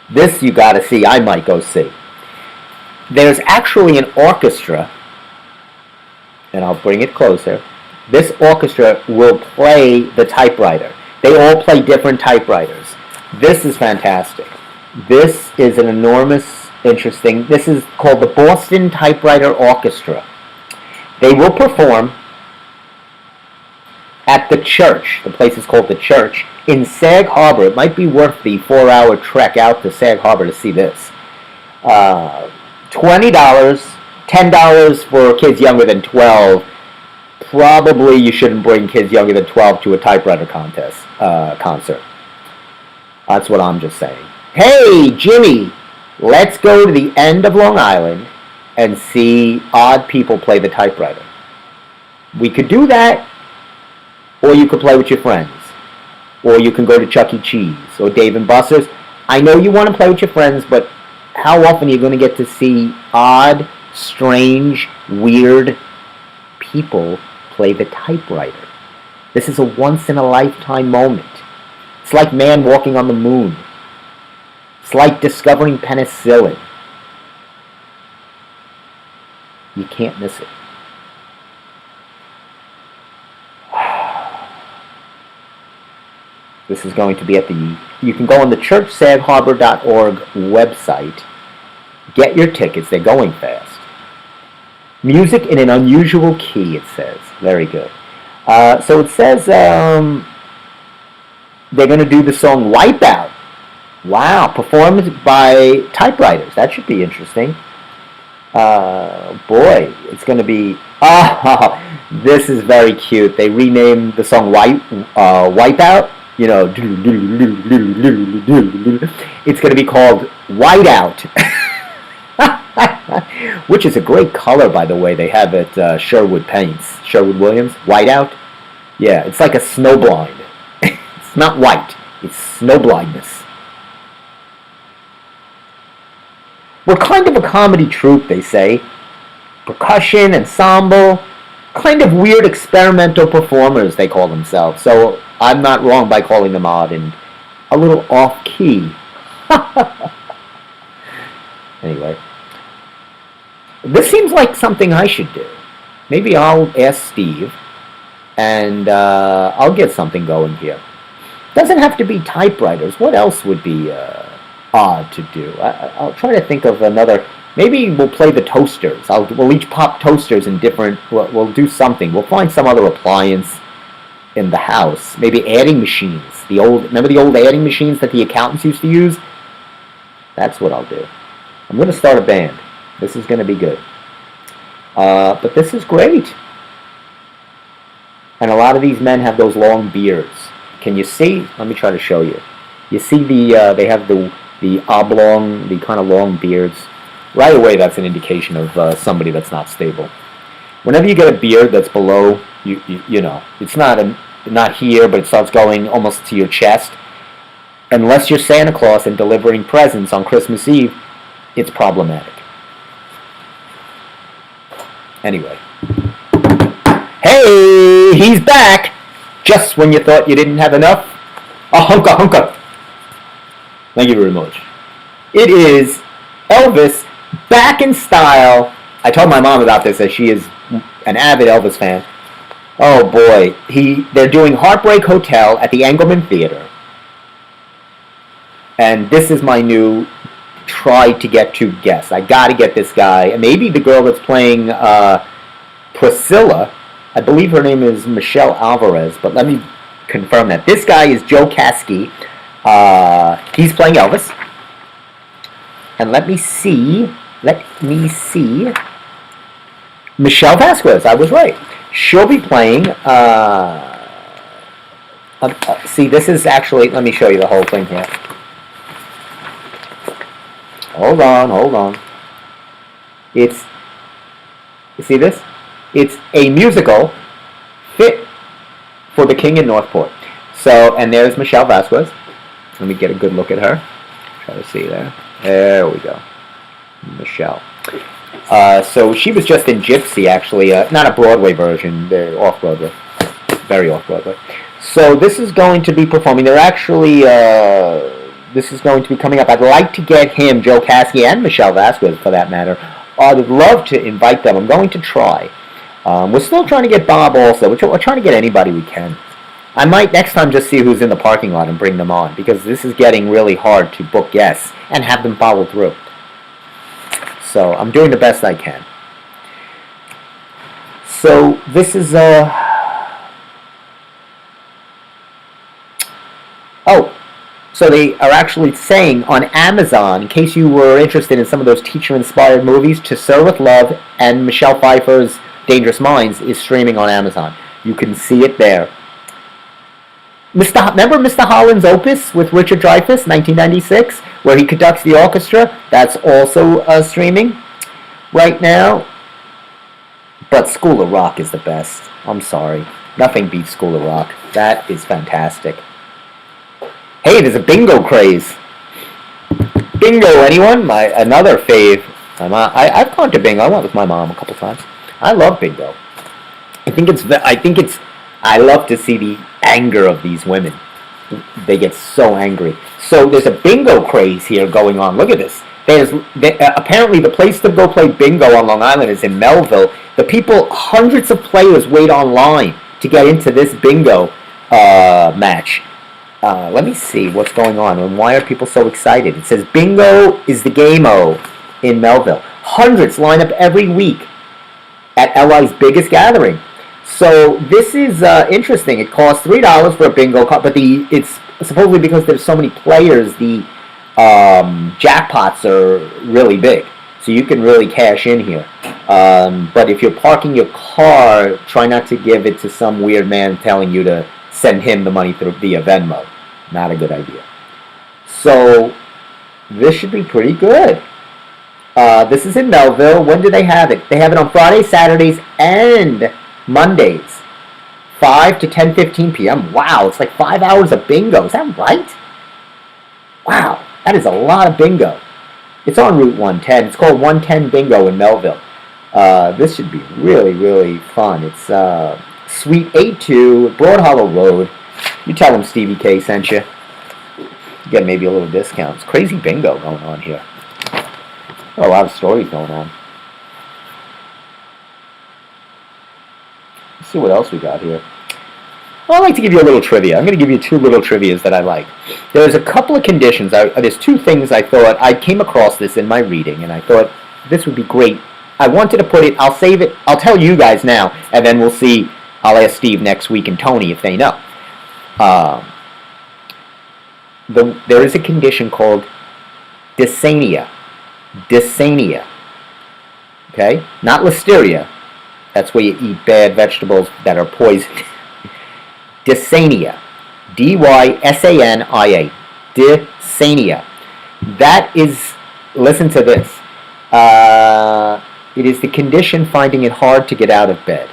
This you got to see. I might go see. There's actually an orchestra, and I'll bring it closer. this orchestra will play the typewriter. They all play different typewriters. This is fantastic. This is an enormous, interesting. This is called the Boston Typewriter Orchestra. They will perform at the Church. The place is called the Church in Sag Harbor. It might be worth the 4-hour trek out to Sag Harbor to see this. $20, $10 for kids younger than 12. Probably you shouldn't bring kids younger than 12 to a typewriter concert. That's what I'm just saying. Hey, Jimmy, let's go to the end of Long Island and see odd people play the typewriter. We could do that, or you could play with your friends, or you can go to Chuck E. Cheese or Dave & Buster's. I know you want to play with your friends, but how often are you going to get to see odd, strange, weird people play the typewriter? This is a once-in-a-lifetime moment. It's like man walking on the moon. It's like discovering penicillin. You can't miss it. This is going to be at the... You can go on the churchsagharbor.org website. Get your tickets. They're going fast. Music in an unusual key, it says. Very good. So it says they're going to do the song Wipeout. Wow. Performed by typewriters. That should be interesting. Boy, it's going to be... Oh, this is very cute. They renamed the song Wipeout. You know, it's going to be called Whiteout. Which is a great color, by the way. They have at Sherwood Paints. Sherwood-Williams. Whiteout. Yeah, it's like a snowblind. It's not white. It's snowblindness. We're kind of a comedy troupe, they say. Percussion, ensemble, kind of weird experimental performers, they call themselves. So I'm not wrong by calling them odd and a little off-key. Anyway. This seems like something I should do. Maybe I'll ask Steve, and I'll get something going here. Doesn't have to be typewriters. What else would be odd to do? I'll try to think of another. Maybe we'll play the toasters. We'll each pop toasters in different... We'll do something. We'll find some other appliance in the house. Maybe adding machines. Remember the old adding machines that the accountants used to use? That's what I'll do. I'm going to start a band. This is going to be good. But this is great. And a lot of these men have those long beards. Can you see? Let me try to show you. You see they have the oblong, the kind of long beards. Right away, that's an indication of somebody that's not stable. Whenever you get a beard that's below, you know, it's not here, but it starts going almost to your chest. Unless you're Santa Claus and delivering presents on Christmas Eve, it's problematic. Anyway. Hey, he's back! Just when you thought you didn't have enough. A hunka hunka. Thank you very much. It is Elvis back in style. I told my mom about this as she is an avid Elvis fan. Oh boy. They're doing Heartbreak Hotel at the Engelman Theater. And this is my new try to get to guess. I gotta get this guy. And maybe the girl that's playing Priscilla, I believe her name is Michelle Alvarez, but let me confirm that. This guy is Joe Kasky. He's playing Elvis. And let me see. Michelle Vasquez, I was right. She'll be playing, see, this is actually, let me show you the whole thing here. Hold on. You see this? It's a musical fit for the King in Northport. So, and there's Michelle Vasquez. Let me get a good look at her. Try to see there. There we go. Michelle. So she was just in Gypsy, actually. Not a Broadway version. They're off-Broadway. Very off-Broadway. So this is going to be performing. They're actually... this is going to be coming up. I'd like to get him, Joe Kasky, and Michelle Vasquez, for that matter. I would love to invite them. I'm going to try. We're still trying to get Bob also. We're trying to get anybody we can. I might next time just see who's in the parking lot and bring them on, because this is getting really hard to book guests and have them follow through. So I'm doing the best I can. So this is so they are actually saying on Amazon, in case you were interested in some of those teacher-inspired movies, To Sir with Love and Michelle Pfeiffer's Dangerous Minds is streaming on Amazon. You can see it there. Remember Mr. Holland's Opus with Richard Dreyfuss, 1996, where he conducts the orchestra? That's also streaming right now. But School of Rock is the best. I'm sorry. Nothing beats School of Rock. That is fantastic. Hey, there's a bingo craze. Bingo, anyone? Another fave. I've gone to bingo. I went with my mom a couple times. I love bingo. I love to see the anger of these women. They get so angry. So there's a bingo craze here going on. Look at this. Apparently the place to go play bingo on Long Island is in Melville. The people, hundreds of players wait online to get into this bingo match. Let me see what's going on and why are people so excited. It says bingo is the game-o in Melville. Hundreds line up every week at LI's biggest gathering. So this is interesting. It costs $3 for a bingo card, but it's supposedly because there's so many players, the jackpots are really big. So you can really cash in here. But if you're parking your car, try not to give it to some weird man telling you to send him the money through via Venmo. Not a good idea. So this should be pretty good. This is in Melville. When do they have it? They have it on Fridays, Saturdays, and Mondays, 5 to 10:15 p.m. Wow, it's like 5 hours of bingo. Is that right? Wow, that is a lot of bingo. It's on Route 110. It's called 110 Bingo in Melville. This should be really, really fun. It's Suite 82, Broad Hollow Road. You tell them Stevie K sent you. You get maybe a little discount. It's crazy bingo going on here. A lot of stories going on. Let's see what else we got here. Well, I'd like to give you a little trivia. I'm going to give you 2 little trivias that I like. There's a couple of conditions. There's 2 things I thought. I came across this in my reading, and I thought this would be great. I wanted to put it. I'll save it. I'll tell you guys now, and then we'll see. I'll ask Steve next week and Tony if they know. There is a condition called dysania. Dysania. Okay? Not listeria. That's where you eat bad vegetables that are poisoned. Dysania. D-Y-S-A-N-I-A. Dysania. That is, listen to this. It is the condition finding it hard to get out of bed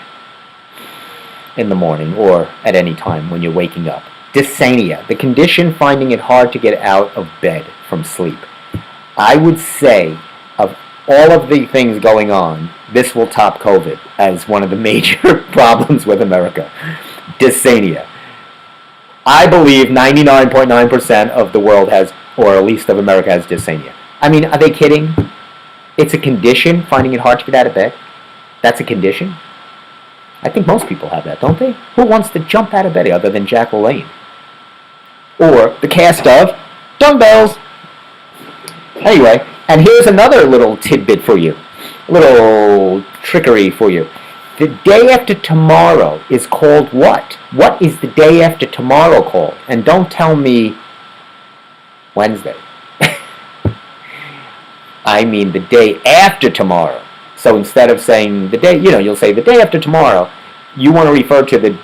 in the morning or at any time when you're waking up. Dysania. The condition finding it hard to get out of bed from sleep. I would say, of all of the things going on, this will top COVID as one of the major problems with America. Dysania. I believe 99.9% of the world has, or at least of America has dysania. I mean, are they kidding? It's a condition, finding it hard to get out of bed? That's a condition? I think most people have that, don't they? Who wants to jump out of bed other than Jack LaLanne? Or the cast of Dumbbells. Anyway, and here's another little tidbit for you. A little trickery for you. The day after tomorrow is called what? What is the day after tomorrow called? And don't tell me Wednesday. I mean the day after tomorrow. So instead of saying the day, you'll say the day after tomorrow. You want to refer to the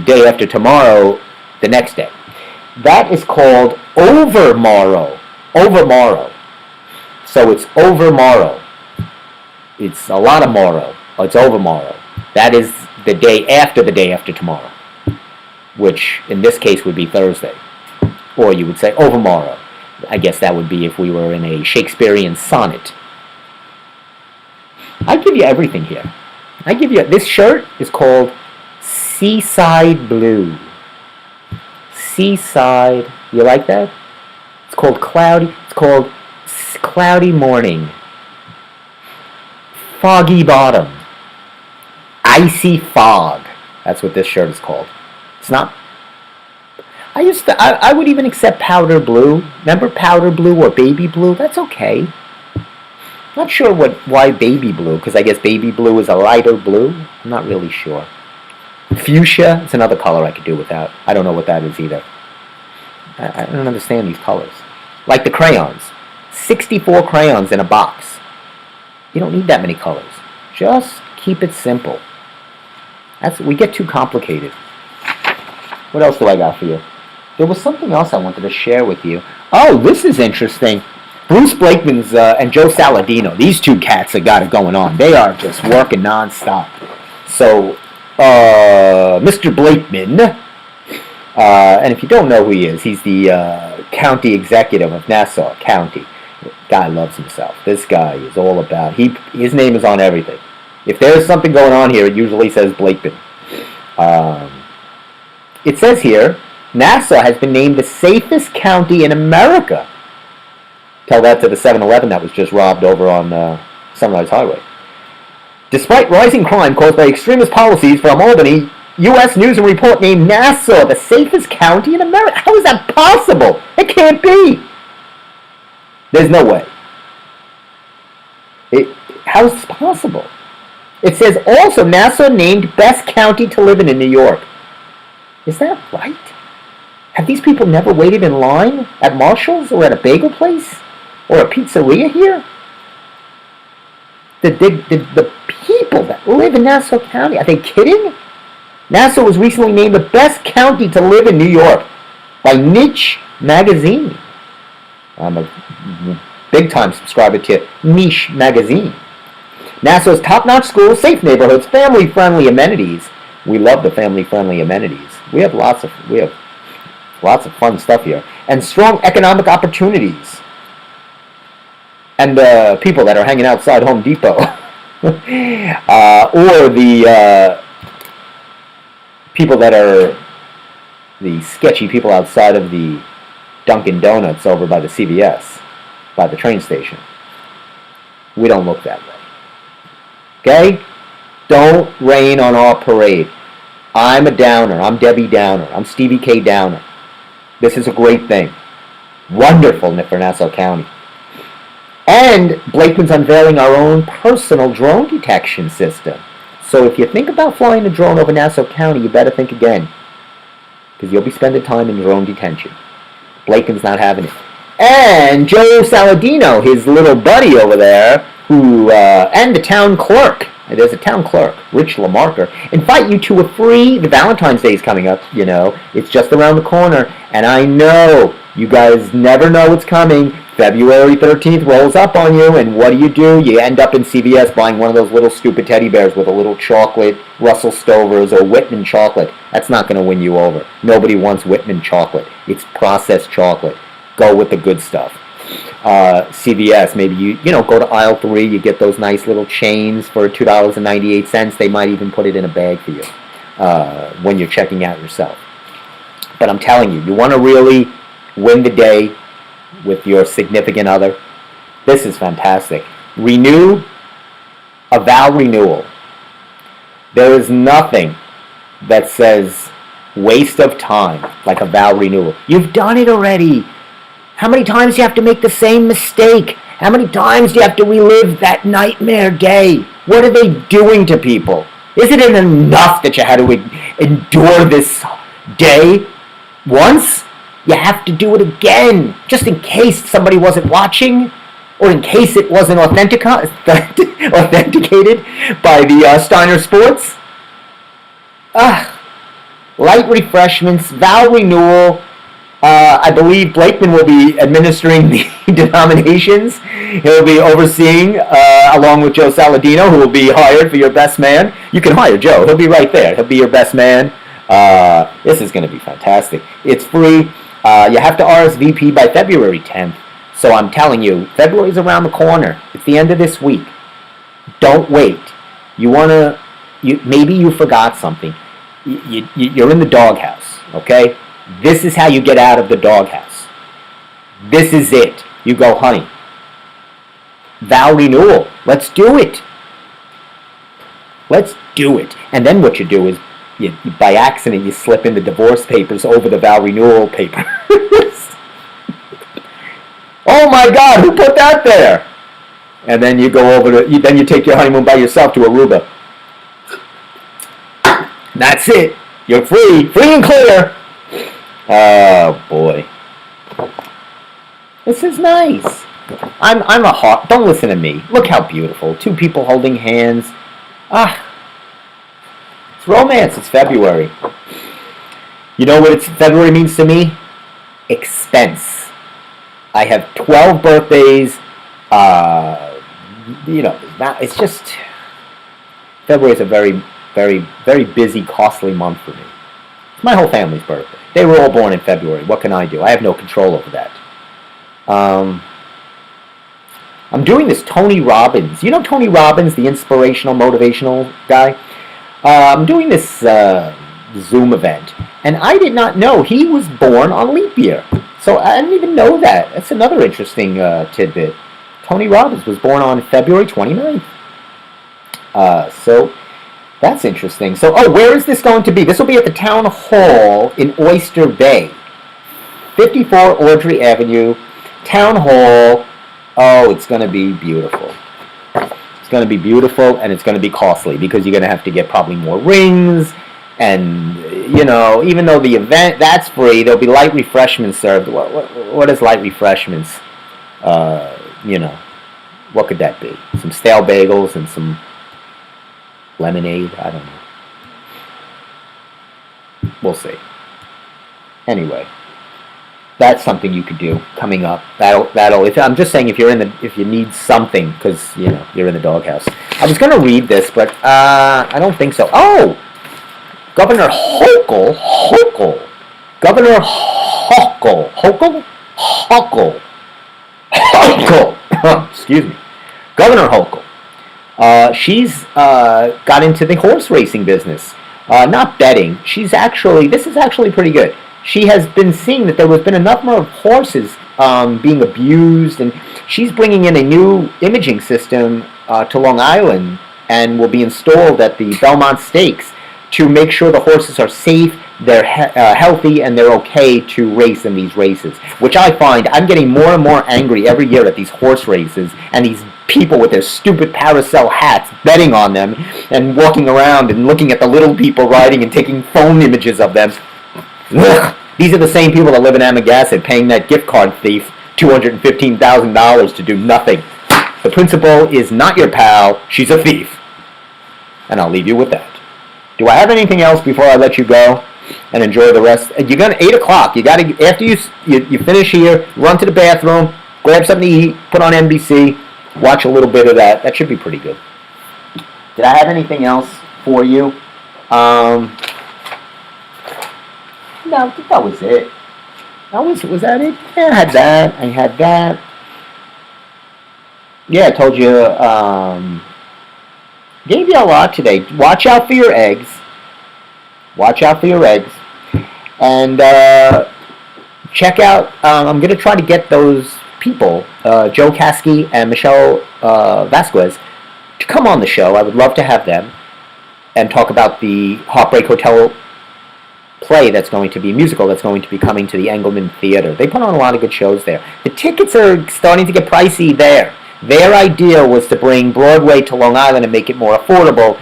day after tomorrow, the next day. That is called overmorrow. Overmorrow. So it's overmorrow. It's a lot of morrow. It's overmorrow. That is the day after tomorrow, which in this case would be Thursday. Or you would say overmorrow. I guess that would be if we were in a Shakespearean sonnet. I give you everything here. This shirt is called Seaside Blue. Seaside. You like that? It's called Cloudy. It's called Cloudy Morning. Foggy Bottom. Icy Fog. That's what this shirt is called. It's not... I would even accept powder blue. Remember powder blue or baby blue? That's okay. Not sure why baby blue, because I guess baby blue is a lighter blue. I'm not really sure. Fuchsia, it's another color I could do without. I don't know what that is either. I don't understand these colors. Like the crayons. 64 crayons in a box. You don't need that many colors. Just keep it simple. We get too complicated. What else do I got for you? There was something else I wanted to share with you. Oh, this is interesting. Bruce Blakeman's and Joe Saladino. These two cats have got it going on. They are just working nonstop. So, Mr. Blakeman, and if you don't know who he is, he's the county executive of Nassau County. Guy loves himself. This guy is all about... His name is on everything. If there's something going on here, it usually says Blakeman. It says here, Nassau has been named the safest county in America. Tell that to the 7-Eleven that was just robbed over on Sunrise Highway. Despite rising crime caused by extremist policies from Albany, U.S. News and Report named Nassau the safest county in America. How is that possible? It can't be. There's no way. How is this possible? It says also Nassau named best county to live in New York. Is that right? Have these people never waited in line at Marshall's or at a bagel place or a pizzeria here? The people that live in Nassau County, are they kidding? Nassau was recently named the best county to live in New York by Niche magazine. I'm a big-time subscriber to Niche magazine. Nassau's top-notch schools, safe neighborhoods, family-friendly amenities. We love the family-friendly amenities. We have lots of fun stuff here, and strong economic opportunities. And the people that are hanging outside Home Depot, or the people that are the sketchy people outside of the Dunkin' Donuts over by the CVS, by the train station. We don't look that way. Okay? Don't rain on our parade. I'm a downer. I'm Debbie Downer. I'm Stevie K. Downer. This is a great thing. Wonderful for Nassau County. And Blakeman's unveiling our own personal drone detection system. So if you think about flying a drone over Nassau County, you better think again. Because you'll be spending time in drone detention. Blakeman's not having it. And Joe Saladino, his little buddy over there, and the town clerk. There's a town clerk, Rich Lamarcker, invite you to a free... The Valentine's Day is coming up, you know. It's just around the corner. And I know you guys never know what's coming. February 13th rolls up on you, and what do? You end up in CVS buying one of those little stupid teddy bears with a little chocolate, Russell Stover's or Whitman chocolate. That's not going to win you over. Nobody wants Whitman chocolate. It's processed chocolate. Go with the good stuff. CVS, maybe you go to aisle 3, you get those nice little chains for $2.98. They might even put it in a bag for you when you're checking out yourself. But I'm telling you, you want to really win the day with your significant other. This is fantastic. Renew, a vow renewal. There is nothing that says waste of time like a vow renewal. You've done it already. How many times do you have to make the same mistake? How many times do you have to relive that nightmare day? What are they doing to people? Isn't it enough that you had to endure this day once? You have to do it again, just in case somebody wasn't watching, or in case it wasn't authenticated by the Steiner Sports. Light refreshments, vow renewal. I believe Blakeman will be administering the denominations. He'll be overseeing, along with Joe Saladino, who will be hired for your best man. You can hire Joe. He'll be right there. He'll be your best man. This is going to be fantastic. It's free. You have to RSVP by February 10th. So I'm telling you, February's around the corner. It's the end of this week. Don't wait. Maybe you forgot something. You're in the doghouse, okay? This is how you get out of the doghouse. This is it. You go, honey, vow renewal. Let's do it. Let's do it. And then what you do is, by accident, you slip in the divorce papers over the vow renewal papers. Oh my God, who put that there? And then you go over to, then you take your honeymoon by yourself to Aruba. That's it. You're free and clear. Oh boy. This is nice. I'm a hawk. Don't listen to me. Look how beautiful. Two people holding hands. It's romance. It's February. You know what February means to me? Expense. I have 12 birthdays. It's just, February is a very, very, very busy, costly month for me. It's my whole family's birthday. They were all born in February. What can I do? I have no control over that. I'm doing this Tony Robbins. You know Tony Robbins, the inspirational, motivational guy? I'm doing this Zoom event, and I did not know he was born on leap year. So I didn't even know that. That's another interesting tidbit. Tony Robbins was born on February 29th. So that's interesting. So, where is this going to be? This will be at the Town Hall in Oyster Bay. 54 Audrey Avenue, Town Hall. Oh, it's going to be beautiful. It's going to be beautiful, and it's going to be costly because you're going to have to get probably more rings. And, even though the event, that's free, there'll be light refreshments served. What is light refreshments? What could that be? Some stale bagels and some lemonade? I don't know. We'll see. Anyway, that's something you could do coming up. I'm just saying if you need something, because, you're in the doghouse. I was going to read this, but I don't think so. Oh! Governor Hochul, excuse me, Governor Hochul. She's got into the horse racing business, not betting. This is actually pretty good. She has been seeing that there has been a number of horses being abused, and she's bringing in a new imaging system to Long Island and will be installed at the Belmont Stakes to make sure the horses are safe, they're healthy, and they're okay to race in these races. Which I find, I'm getting more and more angry every year at these horse races and these people with their stupid parasol hats betting on them and walking around and looking at the little people riding and taking phone images of them. Ugh. These are the same people that live in Amagassett paying that gift card thief $215,000 to do nothing. The principal is not your pal, she's a thief. And I'll leave you with that. Do I have anything else before I let you go and enjoy the rest? You're going to 8 o'clock. You got to, after you finish here, run to the bathroom, grab something to eat, put on NBC, watch a little bit of that. That should be pretty good. Did I have anything else for you? No, I think that was it. Was that it? Yeah, I had that. Yeah, I told you, gave you a lot today. Watch out for your eggs. And check out, I'm going to try to get those people, Joe Kasky and Michelle Vasquez, to come on the show. I would love to have them and talk about the Heartbreak Hotel play musical that's going to be coming to the Engelman Theater. They put on a lot of good shows there. The tickets are starting to get pricey there. Their idea was to bring Broadway to Long Island and make it more affordable.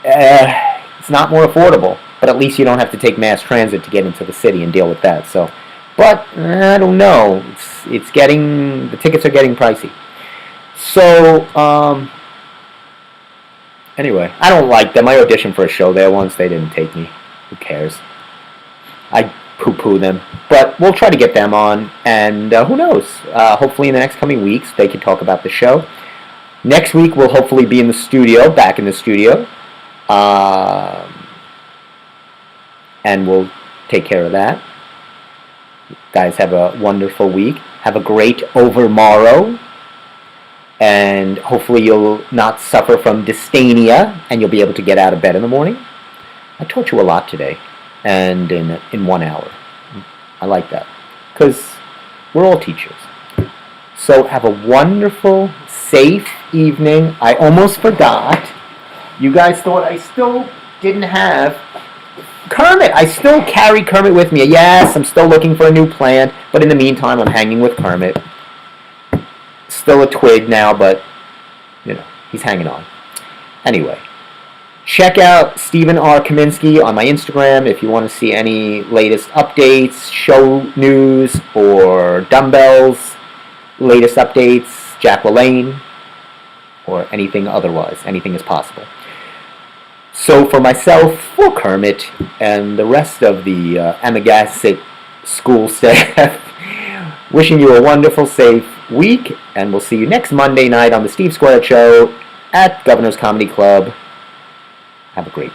It's not more affordable, but at least you don't have to take mass transit to get into the city and deal with that. So, but I don't know. The tickets are getting pricey. So, anyway, I don't like them. I auditioned for a show there once. They didn't take me. Who cares? I poo-poo them. But we'll try to get them on, and who knows? Hopefully in the next coming weeks they can talk about the show. Next week we'll hopefully be back in the studio, and we'll take care of that. Guys, have a wonderful week. Have a great overmorrow, and hopefully you'll not suffer from dysthenia, and you'll be able to get out of bed in the morning. I taught you a lot today, and in 1 hour. I like that, because we're all teachers. So have a wonderful, safe evening. I almost forgot. You guys thought I still didn't have Kermit. I still carry Kermit with me. Yes, I'm still looking for a new plant, but in the meantime, I'm hanging with Kermit. Still a twig now, but, he's hanging on. Anyway, check out Stephen R. Kaminsky on my Instagram if you want to see any latest updates, show news, or dumbbells, latest updates, Jack LaLanne, or anything otherwise. Anything is possible. So for myself, for Kermit, and the rest of the Amagassett school staff, wishing you a wonderful, safe week, and we'll see you next Monday night on the Steve Squared Show at Governor's Comedy Club. Have a great